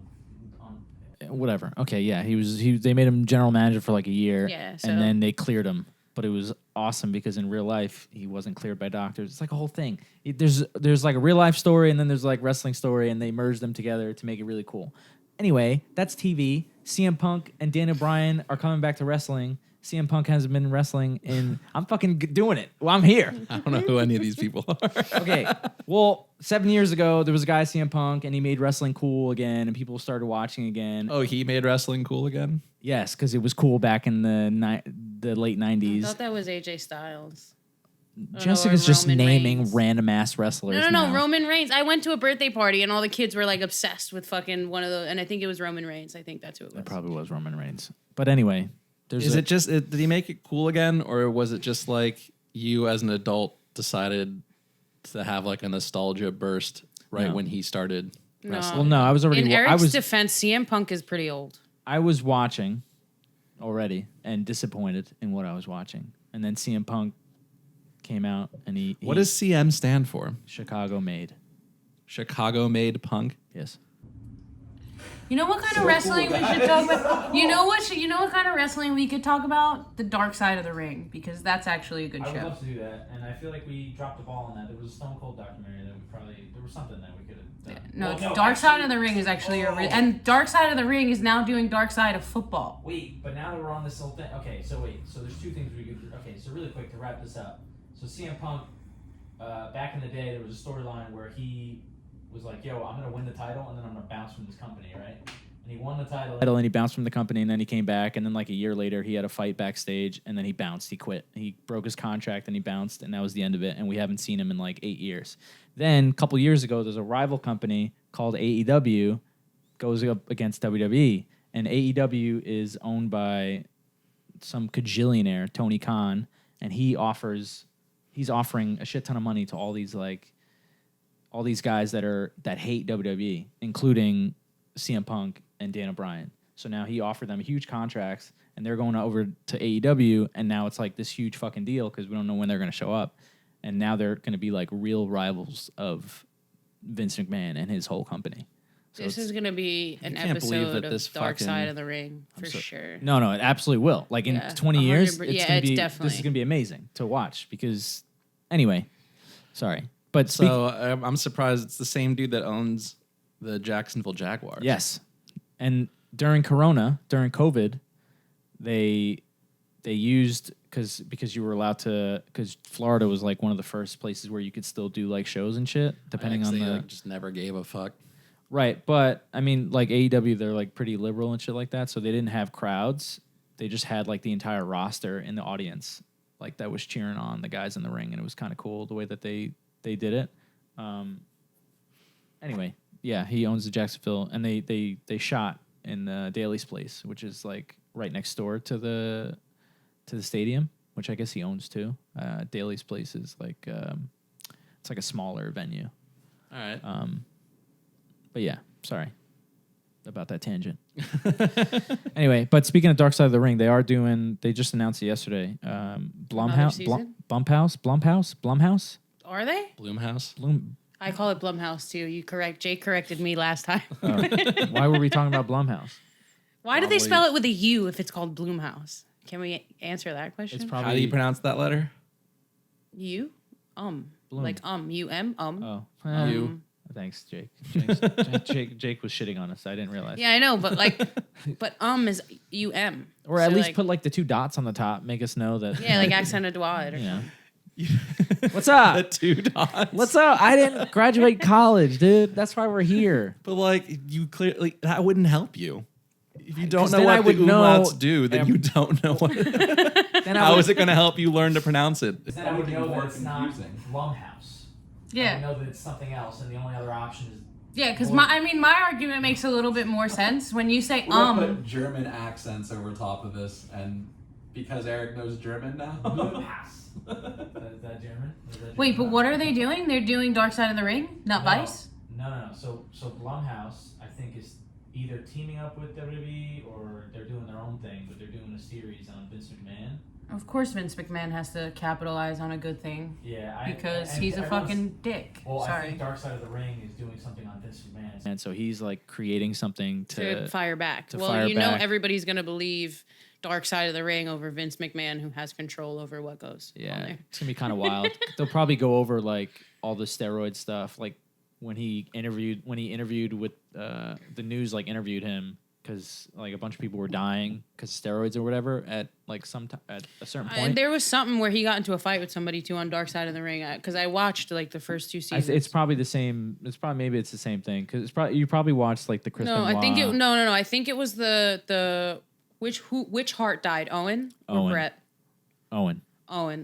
Whatever. Okay, yeah. They made him general manager for like a year. Yeah, so- And then they cleared him. But it was awesome because in real life, he wasn't cleared by doctors. It's like a whole thing. There's like a real life story and then there's like wrestling story, and they merged them together to make it really cool. Anyway, that's TV. CM Punk and Daniel Bryan are coming back to wrestling. CM Punk hasn't been wrestling in... I'm fucking doing it. Well, I'm here. I don't know who any of these people are. Okay. Well, 7 years ago, there was a guy, CM Punk, and he made wrestling cool again, and people started watching again. Oh, he made wrestling cool again? Yes, because it was cool back in the late I 90s. thought that was AJ Styles. Jessica's or just Roman naming Reigns. random ass wrestlers. No, now. Roman Reigns. I went to a birthday party and all the kids were like obsessed with fucking one of those, and I think it was Roman Reigns. I think that's who it was. It probably was Roman Reigns. But anyway, Is it just, did he make it cool again? Or was it just like you as an adult decided to have like a nostalgia burst right No. when he started wrestling? Well, no, I was already. In I Eric's was. defense, CM Punk is pretty old. I was watching already and disappointed in what I was watching, and then CM Punk came out and he. What does CM stand for? Chicago made? Chicago made punk? Yes. You know what kind of wrestling we should talk about? You know what kind of wrestling we could talk about? The Dark Side of the Ring, because that's actually a good I would show. love to do that, and I feel like we dropped the ball on that. There was a Stone Cold documentary that we probably there was something that we could have done. No, Well, Dark Side actually- of the Ring is actually Oh. and Dark Side of the Ring is now doing Dark Side of Football. Wait, but now that we're on this whole thing, okay. So wait, so there's two things we could. Okay, so really quick to wrap this up. So CM Punk, back in the day, there was a storyline where he was like, "Yo, I'm gonna win the title, and then I'm gonna bounce from this company, right?" And he won the title. And he bounced from the company, and then he came back, and then like a year later, he had a fight backstage, and then he bounced. He quit. He broke his contract, and he bounced, and that was the end of it. And we haven't seen him in like 8 years. Then a couple years ago, there's a rival company called AEW goes up against WWE, and AEW is owned by some cajillionaire, Tony Khan, and he's offering a shit ton of money to all these guys that hate WWE, including CM Punk and Daniel Bryan. So now he offered them huge contracts, and they're going over to AEW, and now it's like this huge fucking deal because we don't know when they're going to show up. And now they're going to be like real rivals of Vince McMahon and his whole company. So This is gonna be an can't believe episode that of this Dark fucking- Side of the Ring for sure. No, it absolutely will. Like in Yeah, 20 years, 100%. it's Yeah, gonna it's be definitely. this is gonna be amazing to watch because anyway, sorry, but So I'm surprised it's the same dude that owns the Jacksonville Jaguars. yes, and during COVID, they they used because you were allowed to, because Florida was like one of the first places where you could still do like shows and shit depending on the just never gave a fuck. right. But I mean, like AEW, they're like pretty liberal and shit like that, so they didn't have crowds. They just had like the entire roster in the audience, like that was cheering on the guys in the ring, and it was kind of cool the way that they did it. Anyway, yeah, he owns the Jacksonville, and they shot in Daly's place, which is like right next door to the stadium, which I guess he owns too. Daly's place is like it's like a smaller venue. All right. But yeah, sorry about that tangent. Anyway, but speaking of Dark Side of the Ring, they just announced it yesterday. Blumhouse. Are they? Bloomhouse. I call it Blumhouse too. Jake corrected me last time. Why were we talking about Blumhouse? Why do they spell it with a U if it's called Bloomhouse? Can we answer that question? It's probably How do you pronounce that letter? U? Bloom. Like U-M? Oh. You. Thanks, Jake. Jake was shitting on us. I didn't realize. Yeah, I know, but like, is U-M. Or at So, least like, put like the 2 dots on the top. Make us know that. yeah, like accent a droit or You know. something. What's up? The 2 dots. What's up? I didn't graduate college, dude. That's why we're here. But like, you clearly that wouldn't help you. If you don't 'Cause know then I what the would know umlauts do, then you don't know what. How is it going to help you learn to pronounce it? Then I would know more that it's not confusing. Blumhouse. I Yeah. would know that it's something else, and the only other option is. Yeah, because my argument makes a little bit more sense when you say We're gonna put German accents over top of this, and because Eric knows German now. Blumhouse. Is that German? Wait, but what are they doing? They're doing Dark Side of the Ring, not No. Vice. No. So Blumhouse, I think, is either teaming up with WWE or they're doing their own thing, but they're doing a series on Vince McMahon. Of course, Vince McMahon has to capitalize on a good thing. Yeah, Because and he's a everyone's- fucking dick. Well, I Sorry. think Dark Side of the Ring is doing something on Vince McMahon. And so he's like creating something To fire back. to Well, fire you know back. everybody's gonna believe Dark Side of the Ring over Vince McMahon, who has control over what goes on Yeah, there. it's gonna be kind of wild. They'll probably go over like all the steroid stuff, like when he interviewed with the news, like interviewed him because like a bunch of people were dying because of steroids or whatever at like at a certain point. There was something where he got into a fight with somebody too on Dark Side of the Ring because I watched like the first 2 seasons. It's probably the same. Maybe it's the same thing because you probably watched like the Chris Benoit. I think no. I think it was the which Hart died, Owen or Owen. Brett? Owen.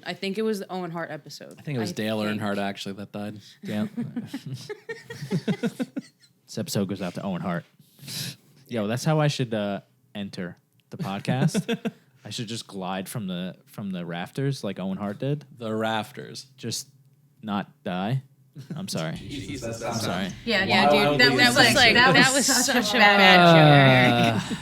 I think it was the Owen Hart episode. I think it was Dale Earnhardt actually that died. Yeah. This episode goes out to Owen Hart. Yo, that's how I should enter the podcast. I should just glide from the rafters like Owen Hart did. The rafters. Just not die. I'm sorry. Jesus, I'm sorry. Yeah, dude. That was such a bad bad joke.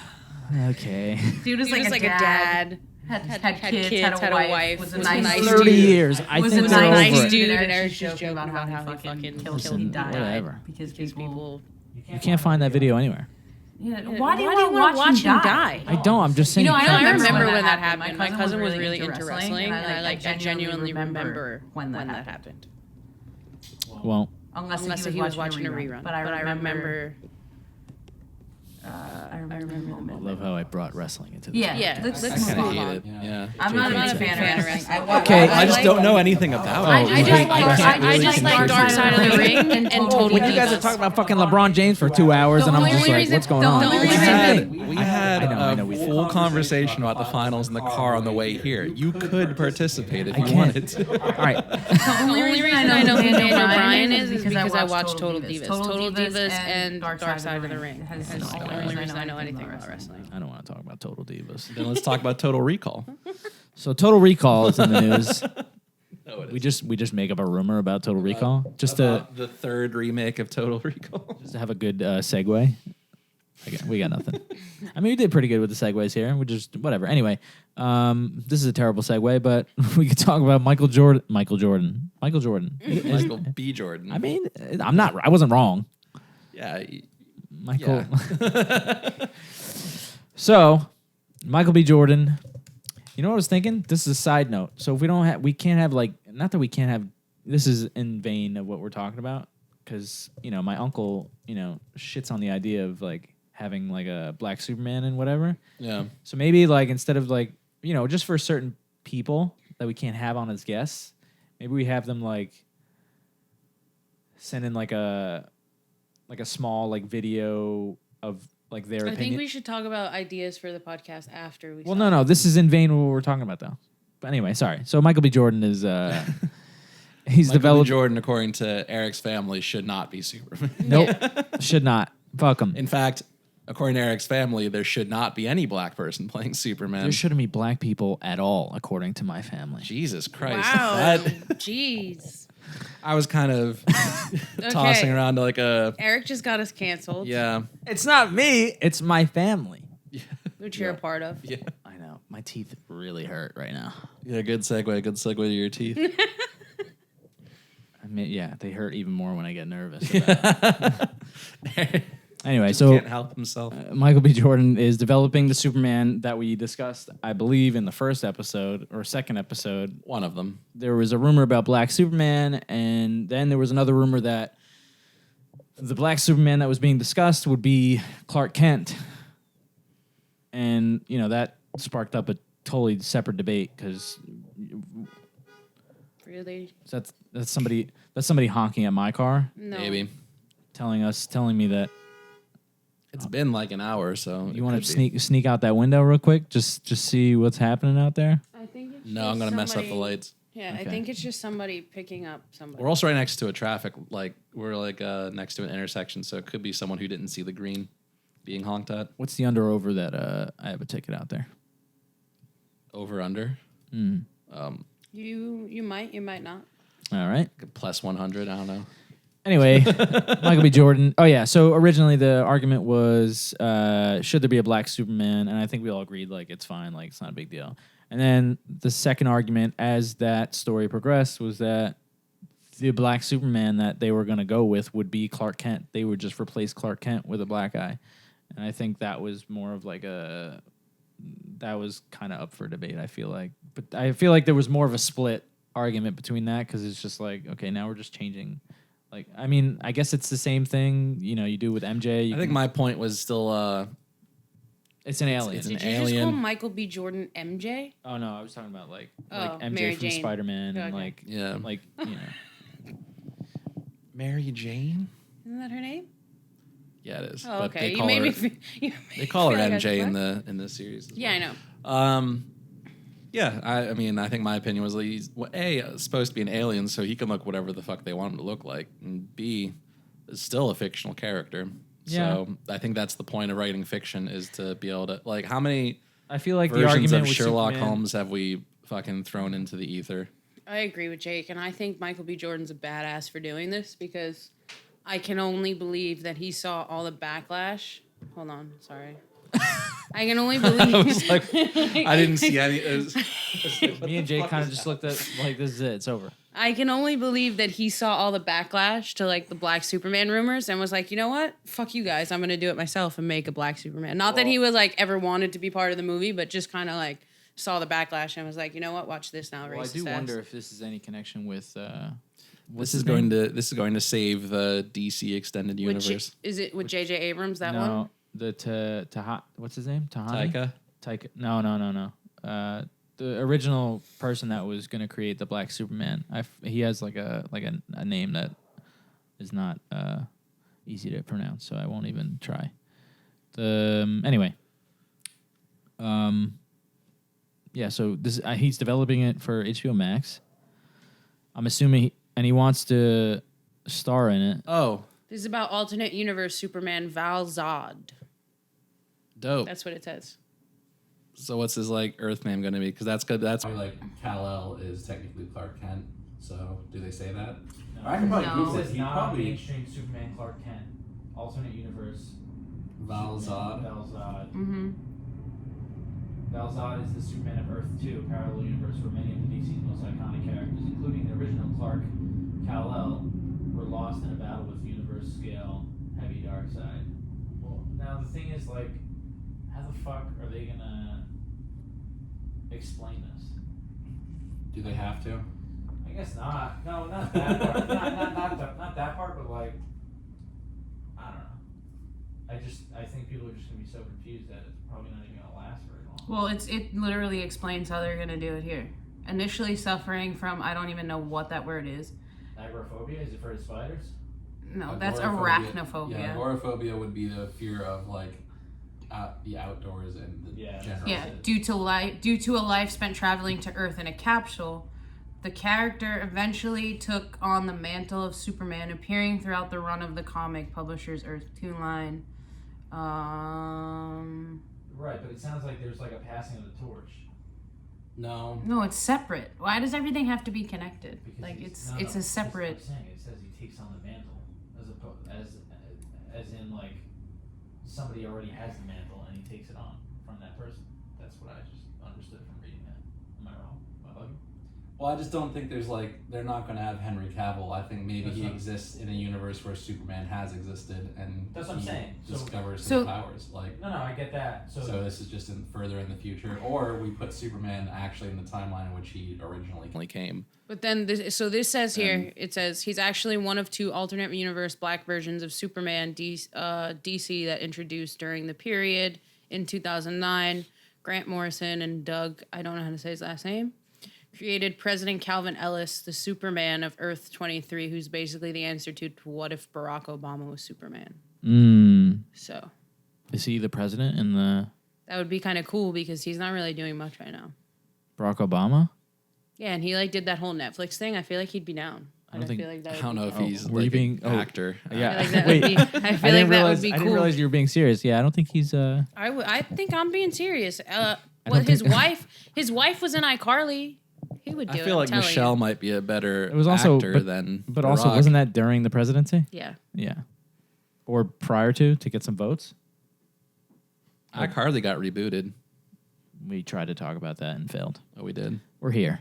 Okay. Dude was like a dad. Had kids, had a wife, was a nice 30 dude. years. I Was think a they're nice over it. dude, and Eric's just joking about how he fucking killed Listen, he died. whatever. Because people. You can't find that video anywhere. Yeah, why do you want to watch him die? I don't. I'm just saying. You know, you I can't- remember when that happened. My cousin was really into wrestling, and I genuinely remember when that happened. Well, Unless he was watching a rerun. But I remember. I remember the I moment. love how I brought wrestling into this. Yeah, let's I move kind of on. hate it. Yeah. I'm not a fan of wrestling. Okay. I just don't know anything about it. I just like Dark Side of the Ring and Total When you guys are Divas. talking about fucking LeBron James for 2 hours, and I'm just like, what's going on? We had I know, we did. full conversation about the finals in the car on the way here. You could participate if you can't. wanted to. All right. The only reason I know who Daniel Bryan is because I watched Total Divas. Total Divas and Dark Side of the Ring. That's the only reason I know anything about wrestling. I don't want to talk about Total Divas. Then let's talk about Total Recall. So Total Recall is in the news. We just make up a rumor about Total Recall just to The third remake of Total Recall. have a good segue. We got nothing. I mean, we did pretty good with the segues here. We just whatever. Anyway, this is a terrible segue, but we could talk about Michael Jordan. Michael B. Jordan. I mean, I wasn't wrong. Yeah. Michael. Yeah. So, Michael B. Jordan. You know what I was thinking? This is a side note. So if we can't have like, not that we can't have. This is in vain of what we're talking about, because my uncle shits on the idea of like having like a black Superman and whatever. Yeah. So maybe like instead of like just for certain people that we can't have on as guests, maybe we have them like send in like a small like video of like their I opinion. think we should talk about ideas for the podcast after we. Well, no, this is in vain what we're talking about though. But anyway, sorry. So Michael B. Jordan is he's Michael developed. B. Jordan, according to Eric's family, should not be Superman. Nope, should not. Fuck him. In fact, according to Eric's family, there should not be any black person playing Superman. There shouldn't be black people at all, according to my family. Jesus Christ. Wow. Jeez. I was kind of tossing around to like a... Eric just got us canceled. Yeah. It's not me. It's my family. Which you're a part of. Yeah. I know. My teeth really hurt right now. Yeah, good segue. Good segue to your teeth. I mean, yeah, they hurt even more when I get nervous. Anyway, Just so can't help himself. Michael B. Jordan is developing the Superman that we discussed, I believe, in the first episode or second episode. One of them. There was a rumor about Black Superman, and then there was another rumor that the Black Superman that was being discussed would be Clark Kent. And, that sparked up a totally separate debate because Really? that's somebody honking at my car, No. Maybe. telling me that It's been like an hour or so. you want to sneak out that window real quick, just see what's happening out there. I think it's No, I'm going to mess up the lights. Yeah, Okay. I think it's just somebody picking up somebody. We're also right next to a traffic, next to an intersection, so it could be someone who didn't see the green being honked at. What's the under over that I have a ticket out there? Over, under. Mm. You might not. All right. Plus 100, I don't know. Anyway, Michael B. Jordan. Oh, yeah. So originally the argument was, should there be a black Superman? And I think we all agreed, it's fine. It's not a big deal. And then the second argument, as that story progressed, was that the black Superman that they were going to go with would be Clark Kent. They would just replace Clark Kent with a black guy. And I think that was more of that was kind of up for debate, I feel like. But I feel like there was more of a split argument between that because it's just okay, now we're just changing. I guess it's the same thing, you do with MJ. I think my point was still... it's an alien. It's Did an you alien. just call Michael B. Jordan MJ? Oh, no, I was talking about, MJ Mary from Jane. Spider-Man and, Okay. Yeah. Mary Jane? Isn't that her name? Yeah, it is. Oh, but okay. they You call made her, me. they call her feel like I was MJ in what? the series. As Yeah, well. I know. Yeah, I think my opinion was he's supposed to be an alien, so he can look whatever the fuck they want him to look like, and B, is still a fictional character. Yeah. So I think that's the point of writing fiction is to be able to how many I feel like the versions argument of with Sherlock Superman, Holmes have we fucking thrown into the ether? I agree with Jake, and I think Michael B. Jordan's a badass for doing this because I can only believe that he saw all the backlash. Hold on, sorry. I can only believe. I was like, I didn't see any. me and Jake kind of just looked at this is it, it's over. I can only believe that he saw all the backlash to the Black Superman rumors and was like, you know what? Fuck you guys. I'm gonna do it myself and make a Black Superman. Not that he was ever wanted to be part of the movie, but just kind of saw the backlash and was like, you know what? Watch this now. Well, I do wonder if this is any connection with This is going to save the DC extended universe. Is it with J.J. Abrams, that one? No, the what's his name? Tahani? Taika. No. The original person that was going to create the Black Superman, he has a name that is not easy to pronounce, so I won't even try. Anyway. Yeah, so this he's developing it for HBO Max. I'm assuming, and he wants to star in it. Oh, This is about alternate universe Superman Val Zod. dope. That's what it says. So what's his Earth name going to be? Because that's good. That's Kal-El is technically Clark Kent. So do they say that? I can probably No. Google It it. says He probably mainstream Superman Clark Kent, alternate universe. Val Zod. Val Zod. Mm-hmm. Val Zod is the Superman of Earth 2, a parallel universe where many of the DC's most iconic characters, including the original Clark, Kal-El, were lost in a battle with universe-scale heavy Darkseid. Well, now the thing is, how the fuck are they gonna explain this? Do they have to? I guess not. No, not that part. not that part, but I don't know. I think people are just gonna be so confused that it's probably not even gonna last very long. Well, it literally explains how they're gonna do it here. Initially suffering from, I don't even know what that word is. Agoraphobia? Is it afraid of spiders? No, that's Agoraphobia. arachnophobia. Yeah, agoraphobia would be the fear of like the outdoors and the general. Yeah, due to a life spent traveling to Earth in a capsule, the character eventually took on the mantle of Superman, appearing throughout the run of the comic publisher's Earth 2 line. Right, but it sounds like there's like a passing of the torch. No. No, it's separate. Why does everything have to be connected? Because Like it's a that's what separate. I'm saying. It says he takes on the mantle, as in like somebody already has the mantle and he takes it on from that person. That's what I just understood from reading that. Am I wrong? Am I bugging? Well, I just don't think there's like they're not going to have Henry Cavill. I think maybe That's he not- exists in a universe where Superman has existed and That's what I'm he saying. discovers So- his powers. Like No, I get that. so this is just further in the future, or we put Superman actually in the timeline in which he originally came. But then, this says here, it says he's actually one of two alternate universe black versions of Superman DC that introduced during the period in 2009. Grant Morrison and Doug, I don't know how to say his last name, created President Calvin Ellis, the Superman of Earth 23, who's basically the answer to what if Barack Obama was Superman. So Is he the president in the that would be kind of cool because he's not really doing much right now. Barack Obama? Yeah, and he like did that whole Netflix thing. I feel like he'd be down. I don't think- feel like that I would don't be know if cool. he's Were you like being- an actor. Yeah. I feel like that Wait. would be, I feel like that would be I cool. didn't realize you were being serious. Yeah, I don't think he's I think I'm being serious. don't His think- wife was in iCarly. He would do it. I feel like I'm telling Michelle you. might be a better It was also actor but, than but also Barack. wasn't that during the presidency? Yeah. Yeah. Or prior to get some votes? iCarly got rebooted. We tried to talk about that and failed. Oh, we did. We're here.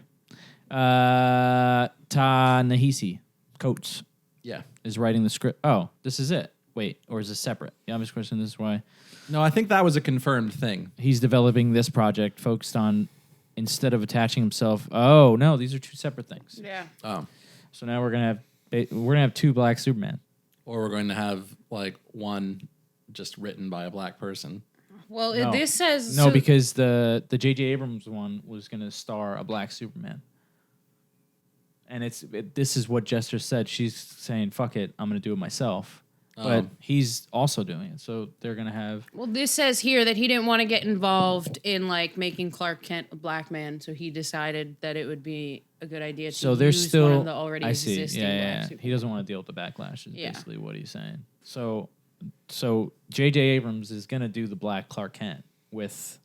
Ta-Nehisi Coates Yeah. is writing the script. Oh, this is it. Wait, or is this separate? Yeah, I'm just questioning this is why. No, I think that was a confirmed thing. He's developing this project focused on, instead of attaching himself. Oh, no, these are two separate things. Yeah. Oh. So now we're gonna have two black Superman. Or we're going to have like one just written by a black person. Well, No. this says No, so- because the J.J. Abrams one was gonna star a black Superman. And this is what Jester said. She's saying, "Fuck it, I'm gonna do it myself." But he's also doing it, so they're gonna have. Well, this says here that he didn't want to get involved in like making Clark Kent a black man, so he decided that it would be a good idea to So there's use still. one of the already I see. existing Yeah. black He doesn't want to deal with the backlash. Is Yeah. basically what he's saying. So J.J. Abrams is gonna do the black Clark Kent with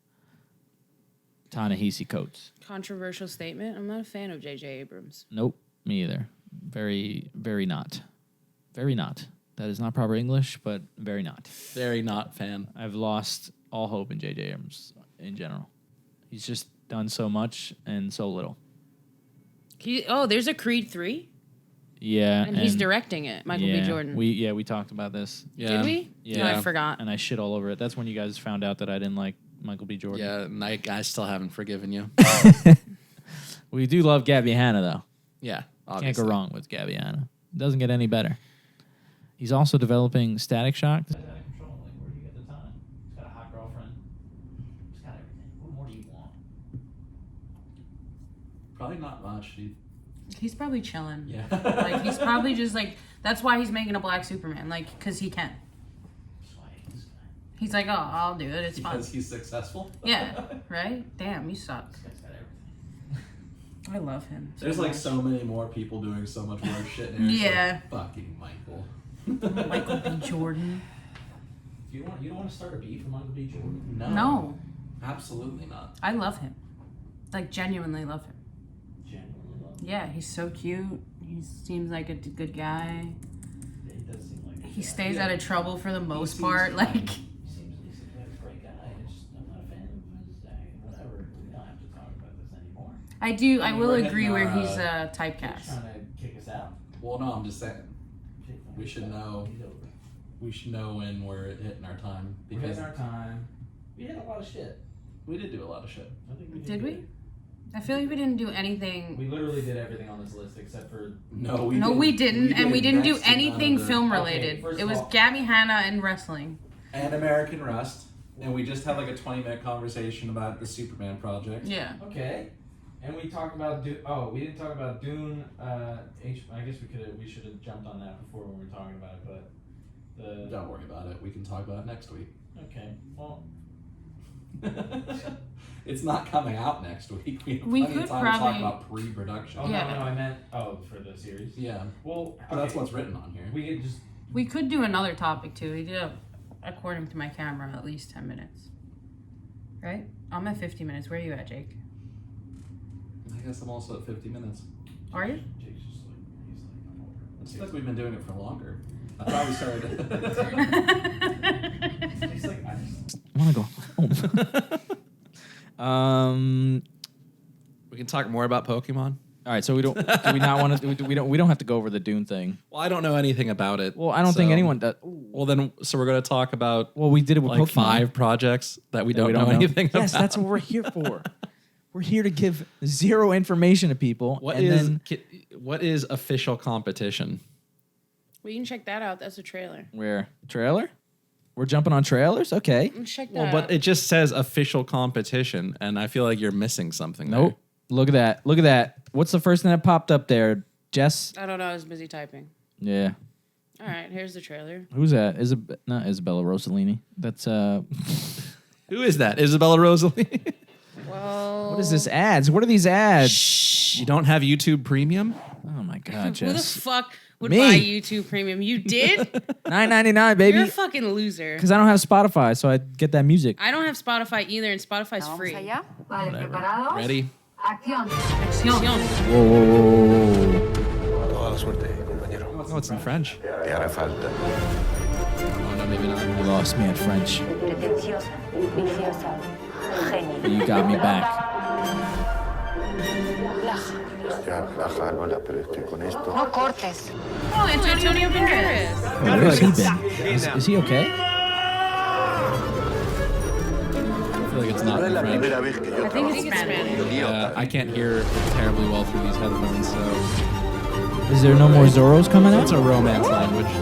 Ta-Nehisi Coates. Controversial statement. I'm not a fan of J.J. Abrams. Nope, me either. Very, very not. Very not. That is not proper English, but very not. Very not fan. I've lost all hope in J.J. Abrams in general. He's just done so much and so little. There's a Creed 3, Yeah, and he's directing it. Michael B. Jordan. We talked about this. Yeah. Did we? Yeah. No, I forgot. And I shit all over it. That's when you guys found out that I didn't like Michael B. Jordan. Yeah, and I still haven't forgiven you. We do love Gabby Hanna, though. Yeah, Can't obviously. go wrong with Gabby Hanna. Doesn't get any better. He's also developing Static Shock. He's out of control. Like, where do you get the time? He's got a hot girlfriend. He's got everything. What more do you want? probably not much. He's probably chilling. Yeah. Like he's probably just like that's why he's making a black Superman, like because he can. That's why I hate this guy. He's like, oh, I'll do it. It's fun. Because he's successful. Yeah. Right. Damn, you suck. This guy's got everything. I love him. There's like much. so many more people doing so much worse shit. And it's Yeah. like, fucking Michael. Michael B. Jordan. You don't want to start a beef with Michael B. Jordan? No, Absolutely not. I love him. Like genuinely love him. Genuinely love him. Yeah, he's so cute. He seems like a good guy. Yeah, he does seem like a He guy. stays Yeah. out of trouble for the most seems part. like- Like, He seems like a great guy. I'm not a fan of his whatever. We don't have to talk about this anymore. I will We're agree hitting where our, he's He's typecast. trying to kick us out. Well, no, I'm just saying. We should He's know. over. We should know when we're hitting our time We're because hitting our time. We hit a lot of shit. we did do a lot of shit. I think we Did good. we? I feel like we didn't do anything. We literally did everything on this list except for. No, No, we didn't, and we didn't do next to none of anything the- film Okay, related. first It of was all- Gabby Hanna and wrestling. and American Rust, and we just had like a 20-minute conversation about the Superman project. Yeah. Okay. And we talked about we didn't talk about Dune. I guess we should have jumped on that before when we were talking about it, but Don't worry about it. We can talk about it next week. Okay. Well. It's not coming out next week. We have We plenty could of time to talk probably- about pre-production. Oh Yeah. no, I meant for the series. Yeah. Well, But that's what's written on here. We could do another topic too. We did, according to my camera, at least 10 minutes. Right? I'm at 50 minutes. Where are you at, Jake? I guess I'm also at 50 minutes. Are you? Jake's just like It's like we've been doing it for longer. I thought we started. He's like, I just. I want to go home. We can talk more about Pokemon. All right, so we don't. Do we not want to? We don't have to go over the Dune thing. Well, I don't know anything about it. Well, I don't think so- anyone does. Well, then, so we're going to talk about Well, we did it with like Pokemon. 5 projects that we that don't, we know anything about. Yes, that's what we're here for. We're here to give zero information to people. What and is then what is official competition? Well, you can check that out. That's a trailer. where trailer? We're jumping on trailers. Okay. Check that Well, out. but it just says official competition, and I feel like you're missing something. Nope. Look at that. Look at that. What's the first thing that popped up there, Jess? I don't know. I was busy typing. Yeah. All right, here's the trailer. Who's that? Not Isabella Rossellini. That's There. Who is that? Isabella Rossellini? Well, What is this ads? What are these ads? You don't have YouTube Premium? Oh my God, who the Jess. fuck would Me. buy YouTube Premium? You did? $9.99, baby. You're a fucking loser. Because I don't have Spotify, so I get that music. I don't have Spotify either, and Spotify's free. Ready? Acción. Whoa, whoa, whoa, whoa. Toda la suerte, compañero. Oh, it's in French. Te hará falta. Oh, no, maybe not. You lost me at French. Pretenciosa, viciosa, But you got me back. Ya, relaja, Lola, pero es que con esto. No cortes. Oh, Antonio Banderas. Where has he been? Is he okay? I feel like it's not No es in la French. primera vez que yo I think trabajo it's Spanish. Yeah, I can't hear terribly well through these headphones, so Is there no more Zoros coming out? it's a romance language.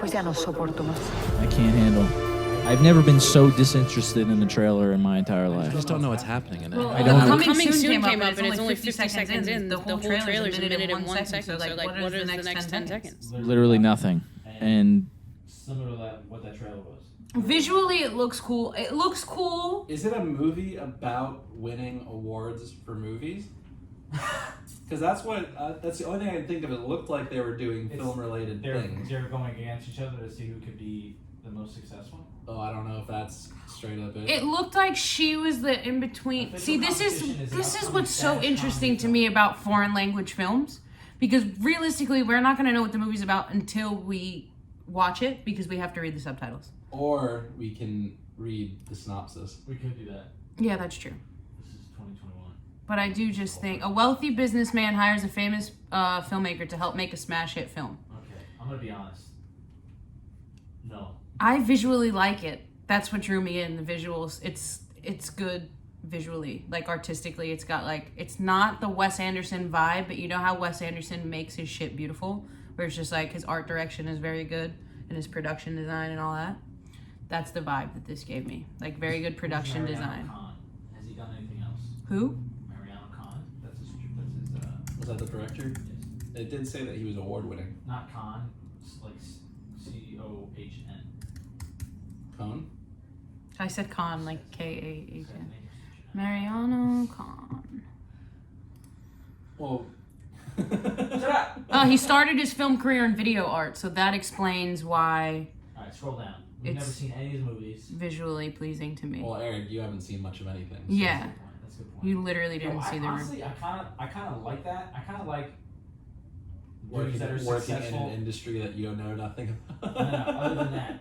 Pues ya no soporto más. I can't handle. I've never been so disinterested in the trailer in my entire I life. just don't know what's happening in it. I don't know. Coming soon came up, and it's only 50 seconds in. The whole trailer's a minute and 1 second. So, like, what is the next 10 seconds? Literally nothing. And Similar to what that trailer was. Visually, it looks cool. It looks cool. Is it a movie about winning awards for movies? Because that's the only thing I can think of. It looked like they were doing film-related things. They're going against each other to see who could be the most successful. Oh, I don't know if that's straight up it. It looked like she was the in between. Official See, this competition is is the what's so upcoming interesting to Spanish me about foreign language films, because realistically, we're not going to know what the movie's about until we watch it, because we have to read the subtitles. Or we can read the synopsis. We could do that. Yeah, that's true. This is 2021. But I do just think a wealthy businessman hires a famous filmmaker to help make a smash hit film. Okay, I'm gonna be honest. No. I visually like it. That's what drew me in, the visuals. It's good visually, like artistically. It's got like, it's not the Wes Anderson vibe, but you know how Wes Anderson makes his shit beautiful, where it's just like his art direction is very good and his production design and all that. That's the vibe that this gave me. Like very good production Mariano design. Khan. Has he done anything else? Who? Mariano Khan. That's his. Was that the director? Yes. It did say that he was award-winning. Not Khan. It's like Cohn. Cone? I said Khan, like K-A-H-N. Mariano Khan. Well, He started his film career in video art, so that explains why All right, scroll down. We've never It's- seen any of his movies. visually pleasing to me. well, Eric, you haven't seen much of anything. so- Yeah. That's a good point. You literally Yo, didn't see the room. honestly, I kind of like that. I kind of like Working, dudes that are working in successful. an industry that you don't know nothing about. No, other than that,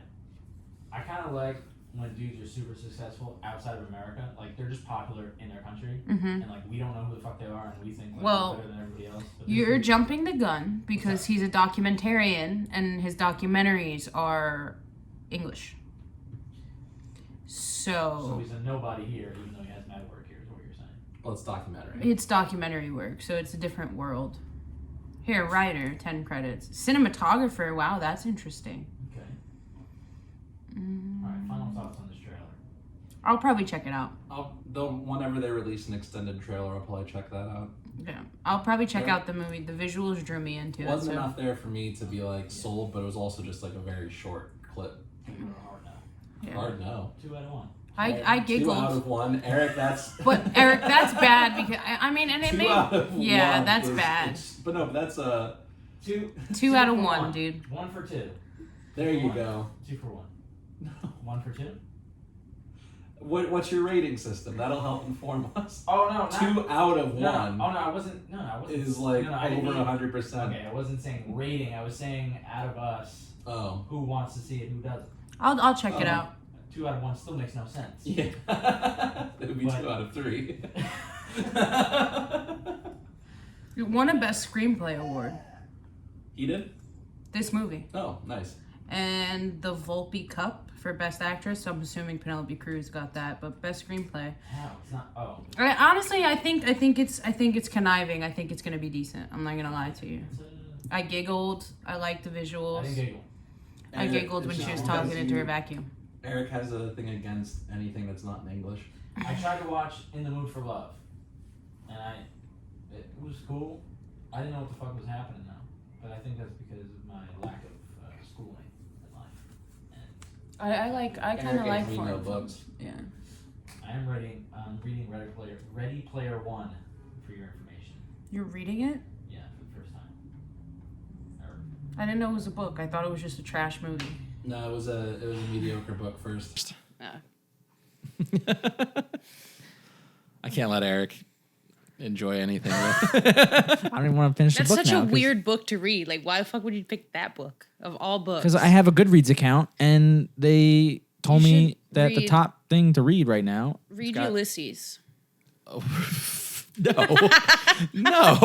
I kind of like when dudes are super successful outside of America. Like they're just popular in their country, and like we don't know who the fuck they are, and we think like, Well, we're better than everybody else. But this You're dude- jumping the gun because he's a documentarian and his documentaries are English. So So he's a nobody here, even though he has mad work here. Is what you're saying. Well, it's documentary. it's documentary work, so it's a different world. Here, writer, 10 credits. Cinematographer, wow, that's interesting. Okay. All right, final thoughts on this trailer. I'll probably check it out. Whenever they release an extended trailer, I'll probably check that out. Yeah, I'll probably check out the movie. The visuals drew me into it. Wasn't enough there for me to be like sold, but it was also just like a very short clip. Hard no. Yeah. Hard no. 2 out of 1. I giggled. 2 out of 1. Eric, that's. But Eric, that's bad because I mean, and it 2 made. out of Yeah, 1 that's is- bad. But no, but that's 2 out of for 1, dude. 1 for 2. There you go. 2 for 1. 1 for 2. What's your rating system? That'll help inform us. Oh no, 2 out of 1 No, oh no, I wasn't. No, I wasn't. is like I didn't over mean- 100%. Okay, I wasn't saying rating. I was saying out of us, Oh. who wants to see it, who doesn't. I'll check it out. 2 out of 1 still makes no sense. Yeah. It would be But- 2 out of 3. It won a Best Screenplay award. He did? This movie. Oh, nice. And the Volpe Cup for Best Actress. So I'm assuming Penelope Cruz got that, but Best Screenplay. How? It's not. Oh. Honestly, I think it's conniving. I think it's gonna be decent. I'm not gonna lie to you. I giggled. I liked the visuals. I didn't giggle. I giggled when she was talking into her vacuum. Eric has a thing against anything that's not in English. I tried to watch In the Mood for Love, and it was cool. I didn't know what the fuck was happening though, but I think that's because of my lack of schooling in life. And I kind of like read foreign no films. books. Yeah. I am reading Ready Player One for your information. You're reading it? Yeah, for the first time. Ever. I didn't know it was a book. I thought it was just a trash movie. No, it was a mediocre book first. I can't let Eric enjoy anything. I don't even want to finish That's the book such now. a weird book to read. Like, why the fuck would you pick that book of all books? Because I have a Goodreads account, and they told You me should that the read- top thing to read right now. Read got- Ulysses. No. No.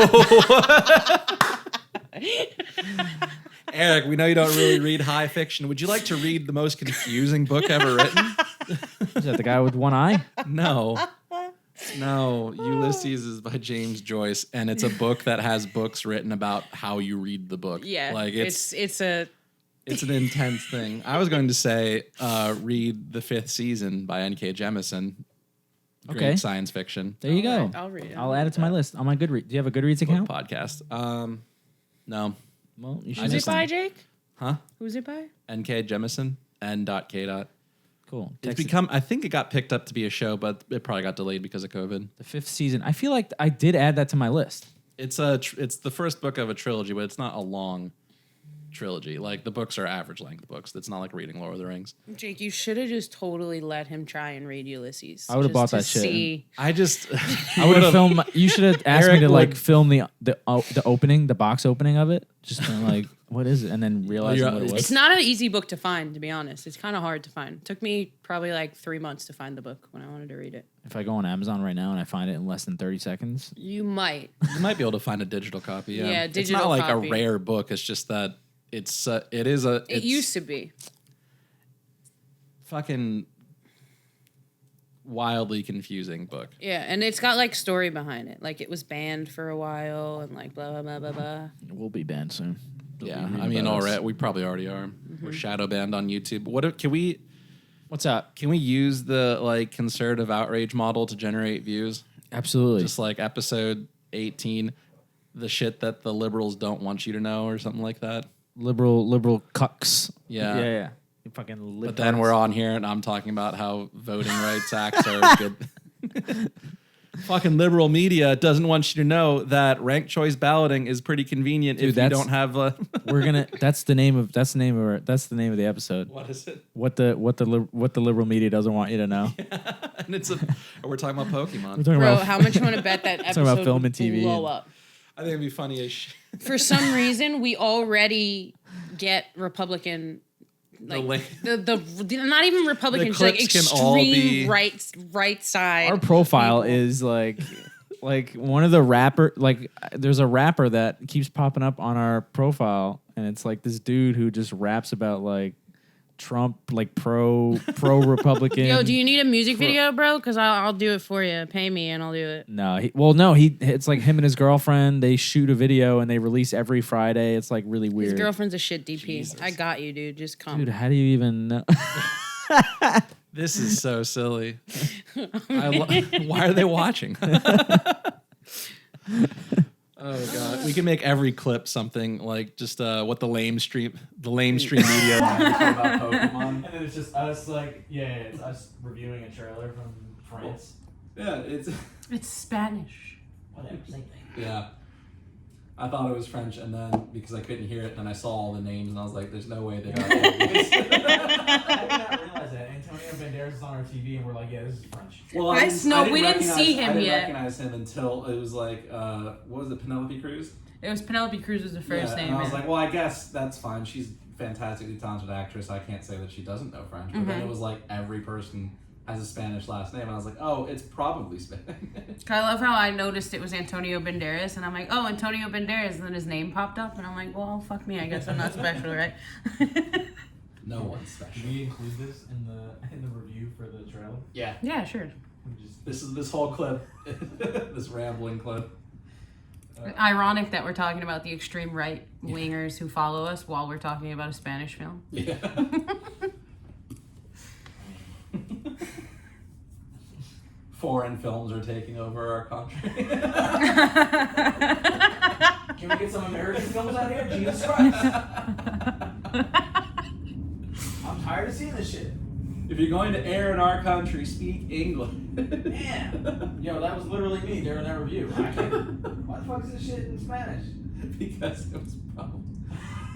Eric, we know you don't really read high fiction. Would you like to read the most confusing book ever written? Is that the guy with one eye? No. No. Ulysses is by James Joyce, and it's a book that has books written about how you read the book. Yeah, Like it's an intense thing. I was going to say read The Fifth Season by N.K. Jemisin. Great Okay. science fiction. There you go. I'll read it. I'll add it to my list on my Goodreads. Do you have a Goodreads Book account? podcast. No. Well, you should. Who's just- it by, Jake? Huh? Who's it by? N.K. Jemisin. N.K. Cool. It's Text it. become. I think it got picked up to be a show, but it probably got delayed because of COVID. The 5th season. I feel like I did add that to my list. It's the first book of a trilogy, but it's not a long trilogy. Like the books are average length books. It's not like reading Lord of the Rings. Jake, you should have just totally let him try and read Ulysses. I would've just bought to that shit. See. I just I would have filmed. You should have asked me Eric to like would- film the opening, the box opening of it. Just kinda like, what is it? And then realizing what it was. It's not an easy book to find, to be honest. It's kind of hard to find. It took me probably like 3 months to find the book when I wanted to read it. If I go on Amazon right now and I find it in less than 30 seconds, You might. You might be able to find a digital copy. Yeah, Yeah, It's digital not like copy. a rare book. It's just that it Used to be. fucking wildly confusing book. Yeah, and it's got like story behind it. Like it was banned for a while and like blah, blah, blah, blah, blah. it will be banned soon. They'll Yeah, be reading I mean, about us. already we probably already are. Mm-hmm. We're shadow banned on YouTube. Can we? What's up? Can we use the like conservative outrage model to generate views? Absolutely. Just like episode 18, the shit that the liberals don't want you to know, or something like that. liberal cucks. Yeah. Yeah. You fucking But then we're on here and I'm talking about how voting rights acts are good. Fucking liberal media doesn't want you to know that ranked choice balloting is pretty convenient Dude, if you don't have. We're gonna. That's the name of the episode. What is it? What the liberal media doesn't want you to know. And we're talking about Pokemon. We're talking Bro, about how much you want to bet that talking about episode film would and TV blow and- up? I think it'd be funny as shit. For some reason, we already get Republican, like the not even Republican, just like clips can all be- extreme right side. our profile people. is like one of the rapper, like there's a rapper that keeps popping up on our profile, and it's like this dude who just raps about like Trump, like pro Republican. Yo, do you need a music video, bro? Because I'll do it for you. Pay me and I'll do it. No, it's like him and his girlfriend. They shoot a video and they release every Friday. It's like really weird. His girlfriend's a shit DP. Jesus. I got you, dude. Just come. Dude, how do you even know? This is so silly. Why are they watching? Oh god, we can make every clip something like just what the lame stream media about Pokemon. And then it's just us it's us reviewing a trailer from France. Yeah, it's Spanish. Whatever, same thing. Yeah. I thought it was French, and then because I couldn't hear it, then I saw all the names, and I was like, "There's no way they got it." I did not realize that Antonio Banderas is on our TV, and we're like, "Yeah, this is French." Well, we didn't see him yet. I didn't recognize him until it was like, what was it, Penelope Cruz? It was Penelope Cruz was the first name. And I was like, well, I guess that's fine. She's a fantastically talented actress. I can't say that she doesn't know French. But then it was like every person has a Spanish last name. And I was like, oh, it's probably Spanish. I love how I noticed it was Antonio Banderas, and I'm like, oh, Antonio Banderas, and then his name popped up, and I'm like, well, fuck me, I guess I'm not special, right? No one's special. Should we include this in the review for the trailer? Yeah. Yeah, sure. This whole clip, this rambling clip. Ironic that we're talking about the extreme right wingers who follow us while we're talking about a Spanish film. Yeah. Foreign films are taking over our country. Can we get some American films out here? Jesus Christ. I'm tired of seeing this shit. If you're going to air in our country, speak English. Man. Yo, that was literally me during that review. I can't. Why the fuck is this shit in Spanish? Because it was probably.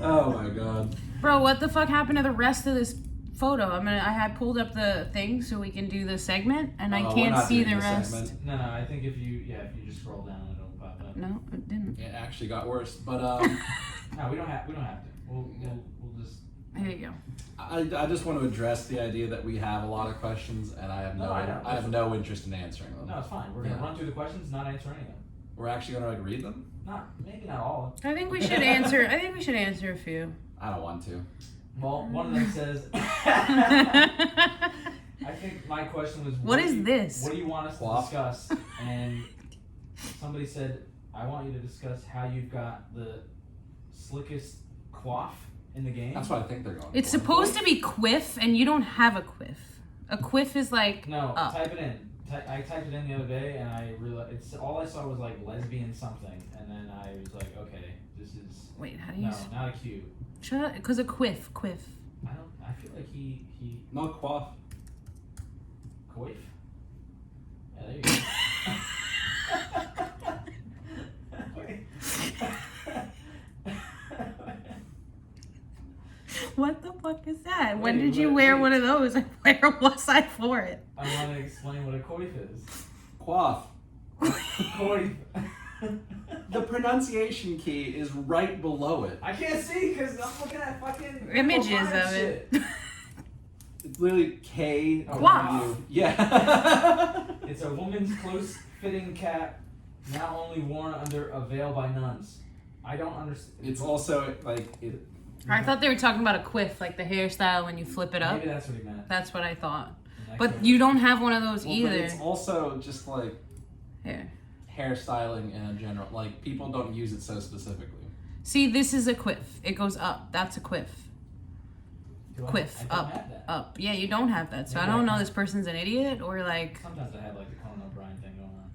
Oh my god. Bro, what the fuck happened to the rest of this photo? I had pulled up the thing so we can do the segment, and I can't see the rest. No, I think if you just scroll down, it'll pop up. No, it didn't. It actually got worse, but No, we don't have to. We'll just. There you go. I just want to address the idea that we have a lot of questions, and I have no interest in answering them. No, it's fine. We're gonna run through the questions, not answer any of them. We're actually gonna read them. Maybe not all. I think we should answer. I think we should answer a few. I don't want to. Well, one of them says. I think my question was. What is this? What do you want us to discuss? And somebody said, I want you to discuss how you've got the slickest quaff in the game. That's what I think they're going. It's supposed to be quiff, and you don't have a quiff. A quiff is like no. Type it in. I typed it in the other day, and I realized all I saw was like lesbian something, and then I was like, okay, this is. Wait, how do you? No, not a Q. Shut up, because a quiff. I feel like he. Not quaff. Coif. Yeah, there you go. What the fuck is that? When did you wear one of those? Where was I for it? I want to explain what a coif is. Quaff. Coif. The pronunciation key is right below it. I can't see because I'm looking at fucking images of it. It's literally K. Quaff. Yeah. It's a woman's close-fitting cap, now only worn under a veil by nuns. I don't understand. It's also like it. I thought they were talking about a quiff, like the hairstyle when you flip it up. Maybe that's what he meant. That's what I thought. But you don't have one of those either. But it's also just like hairstyling in general. Like people don't use it so specifically. See, this is a quiff. It goes up. That's a quiff. Quiff. Up. Yeah, you don't have that. So I don't know this person's an idiot or like. Sometimes I have like the Conan O'Brien thing going on.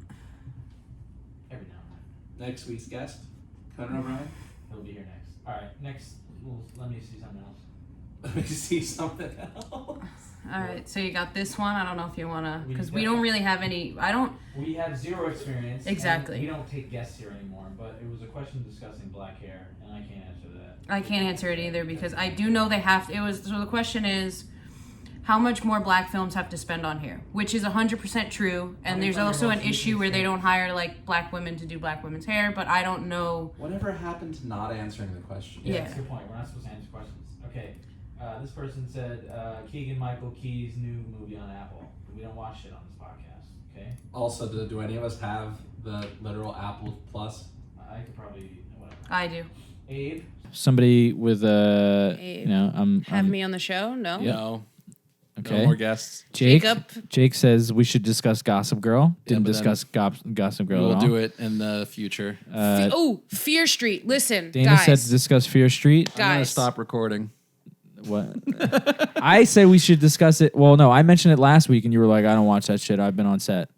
Every now and then. Next week's guest, Conan O'Brien. He'll be here next. All right, next. Let me see something else. Let me see something else. All right, so you got this one. I don't know if you want to, because we don't really have any. We have zero experience. Exactly. We don't take guests here anymore, but it was a question discussing black hair, and I can't answer that. I can't answer it either because I do know they have. So the question is, how much more black films have to spend on hair, which is 100% true. And there's also an issue where they don't hire like black women to do black women's hair, but I don't know. Whatever happened to not answering the question? Yeah, that's a good point. We're not supposed to answer questions. Okay. This person said Keegan-Michael Key's new movie on Apple. We don't watch it on this podcast, okay? Also, do any of us have the literal Apple Plus? I could probably, whatever. I do. Abe. Somebody with Abe. I'm Have me on the show? No. No. okay. No more guests. Jacob. Jake says we should discuss Gossip Girl. Didn't but then discuss Gossip Girl. We'll at all. do it in the future. Fear Street. Listen, Dana guys. said to discuss Fear Street. I'm gonna Guys. stop recording. What? I said we should discuss it. Well, no, I mentioned it last week, and you were like, "I don't watch that shit. I've been on set."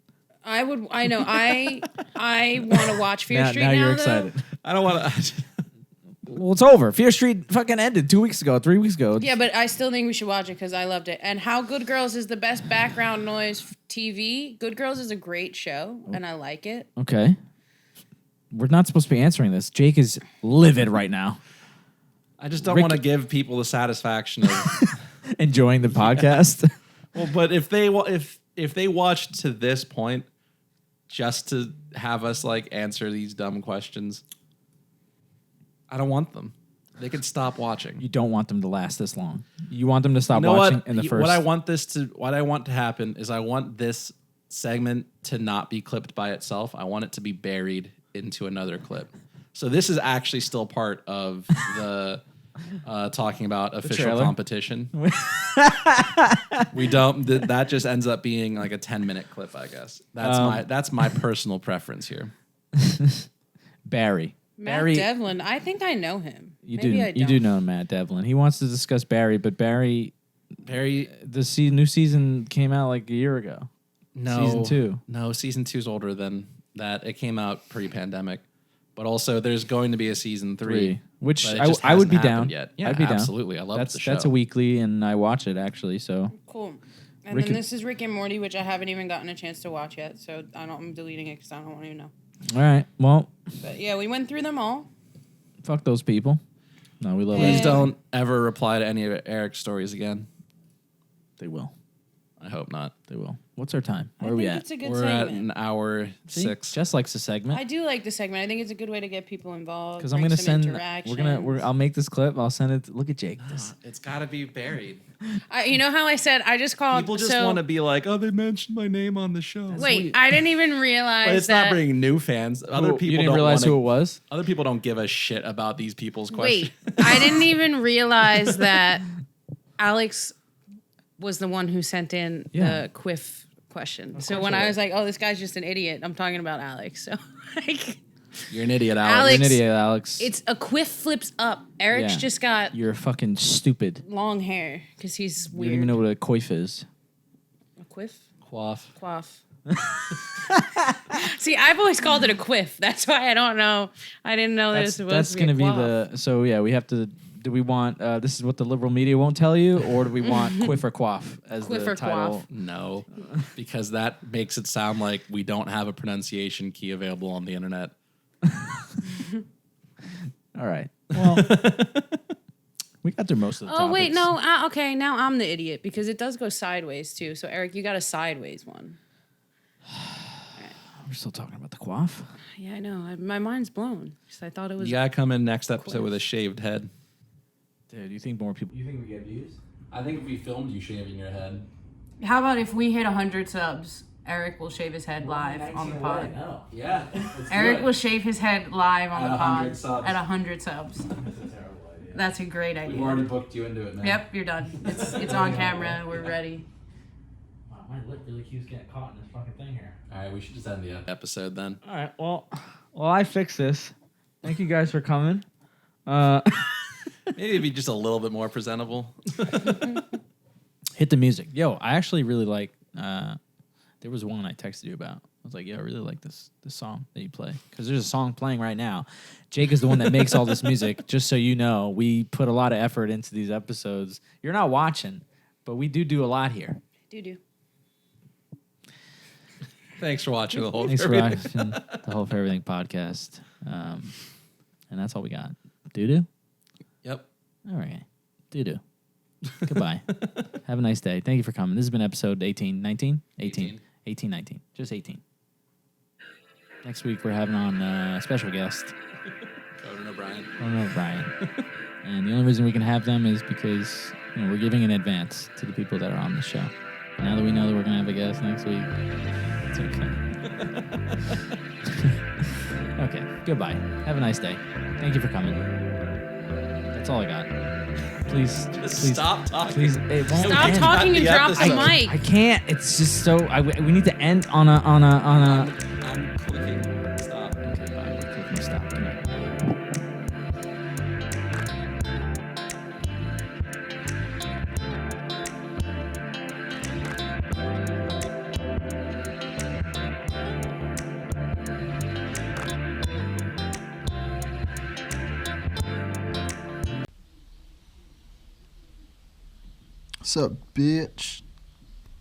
I would. I know. I want to watch Fear Street now now. you're though. excited. I don't want to. Well, it's over. Fear Street fucking ended 2 weeks ago, 3 weeks ago. Yeah, but I still think we should watch it because I loved it. And How Good Girls is the best background noise TV. Good Girls is a great show, and I like it. Okay. We're not supposed to be answering this. Jake is livid right now. I just don't Rick- want to give people the satisfaction of. Enjoying the podcast. Well, but if they watched to this point, just to have us like answer these dumb questions, I don't want them. They can stop watching. You don't want them to last this long. You want them to stop You know watching what? in the first. What I want to happen is I want this segment to not be clipped by itself. I want it to be buried into another clip. So this is actually still part of the talking about official trailer? competition. We don't. That just ends up being like a 10-minute clip, I guess. That's my personal preference here. Barry. Matt Barry, Devlin. I think I know him. you Maybe I do. You do know Matt Devlin. He wants to discuss Barry, but Barry, the new season came out like a year ago. No, Season 2. No, season 2 is older than that. It came out pre-pandemic, but also there's going to be a season 3, which but it I just would be hasn't down. happened yet. Yeah, I'd be down. absolutely. I love That's the show. That's a weekly, and I watch it actually. So Cool. And Rick then and- this is Rick and Morty, which I haven't even gotten a chance to watch yet. So I'm deleting it because I don't want to know. all right. Well, But yeah, we went through them all. fuck those people. No, we love Yeah. Please them. don't ever reply to any of Eric's stories again. They will. I hope not. They will. What's our time? Where I are we think at? it's a good We're at segment. an hour See? 6. Jess likes the segment. I do like the segment. I think it's a good way to get people involved. Because I'm bring gonna some send. interaction. I'll make this clip. I'll send it. Look at Jake. It's got to be buried. You know how I said I just called. People just so, want to be like, oh, they mentioned my name on the show. Wait, I didn't even realize But it's that. not bringing new fans. Other people you didn't don't realize wanna- who it was? Other people don't give a shit about these people's questions. Wait, I didn't even realize that Alex was the one who sent in Yeah. the quiff question. So when I was like, "Oh, this guy's just an idiot," I'm talking about Alex. So like, You're an idiot, Alex- Alex. You're an idiot, Alex. it's a quiff flips up. Eric's Yeah. just got You're fucking stupid. long hair because he's You weird. don't even know what a coif is. A quiff? Quaff. Quaff. See, I've always called it a quiff. That's why I don't know. I didn't know that it was supposed That's to be gonna a be quaff. the. So yeah, we have to. Do we want? This is what the liberal media won't tell you, or do we want quiff or quaff as Quiff the or title? quaff. No, because that makes it sound like we don't have a pronunciation key available on the internet. All right. Well, we got through most of the. Oh wait, topics. no. Okay, now I'm the idiot because it does go sideways too. So Eric, you got a sideways one. We're still talking about the quaff. Yeah, I know. My mind's blown because I thought it was. You gotta come in next episode with a shaved head. Dude, you think more people? You think we get views? I think if we filmed you shaving your head, How about if we hit 100 subs, Eric will shave his head live on the pod. No. yeah, Eric will shave his head live on At the 100 pod subs. at 100 subs. That's a terrible idea. That's a great We've already idea. booked you into it, man. Yep, you're done. It's on camera. We're ready. Wow, my lip really keeps getting caught in this fucking thing here. All right, we should just end the Episode then. All right. Well, I fixed this. Thank you guys for coming. Maybe be just a little bit more presentable. Hit the music. Yo, I actually really like. There was one I texted you about. I was like, yo, I really like this song that you play because there's a song playing right now. Jake is the one that makes all this music. Just so you know, we put a lot of effort into these episodes. You're not watching, but we do a lot here. Do. Thanks for watching the whole. Thanks for watching the Whole For Everything podcast. And that's all we got. Doo-doo? Yep. All right. Doo-doo. Goodbye. Have a nice day. Thank you for coming. This has been episode 18, 19? 18. 18, 19. Just 18. Next week, we're having on a special guest, Conan O'Brien. Conan O'Brien. And the only reason we can have them is because we're giving an advance to the people that are on the show. Now that we know that we're going to have a guest next week, it's okay. Okay, goodbye. Have a nice day. Thank you for coming. That's all I got. Please, Just please stop talking. Please, it won't Stop end. talking and the drop the episode. mic. I can't. It's just so. We need to end on a. I'm clicking stop. Okay, fine. We're clicking stop. Good night. What's up, bitch?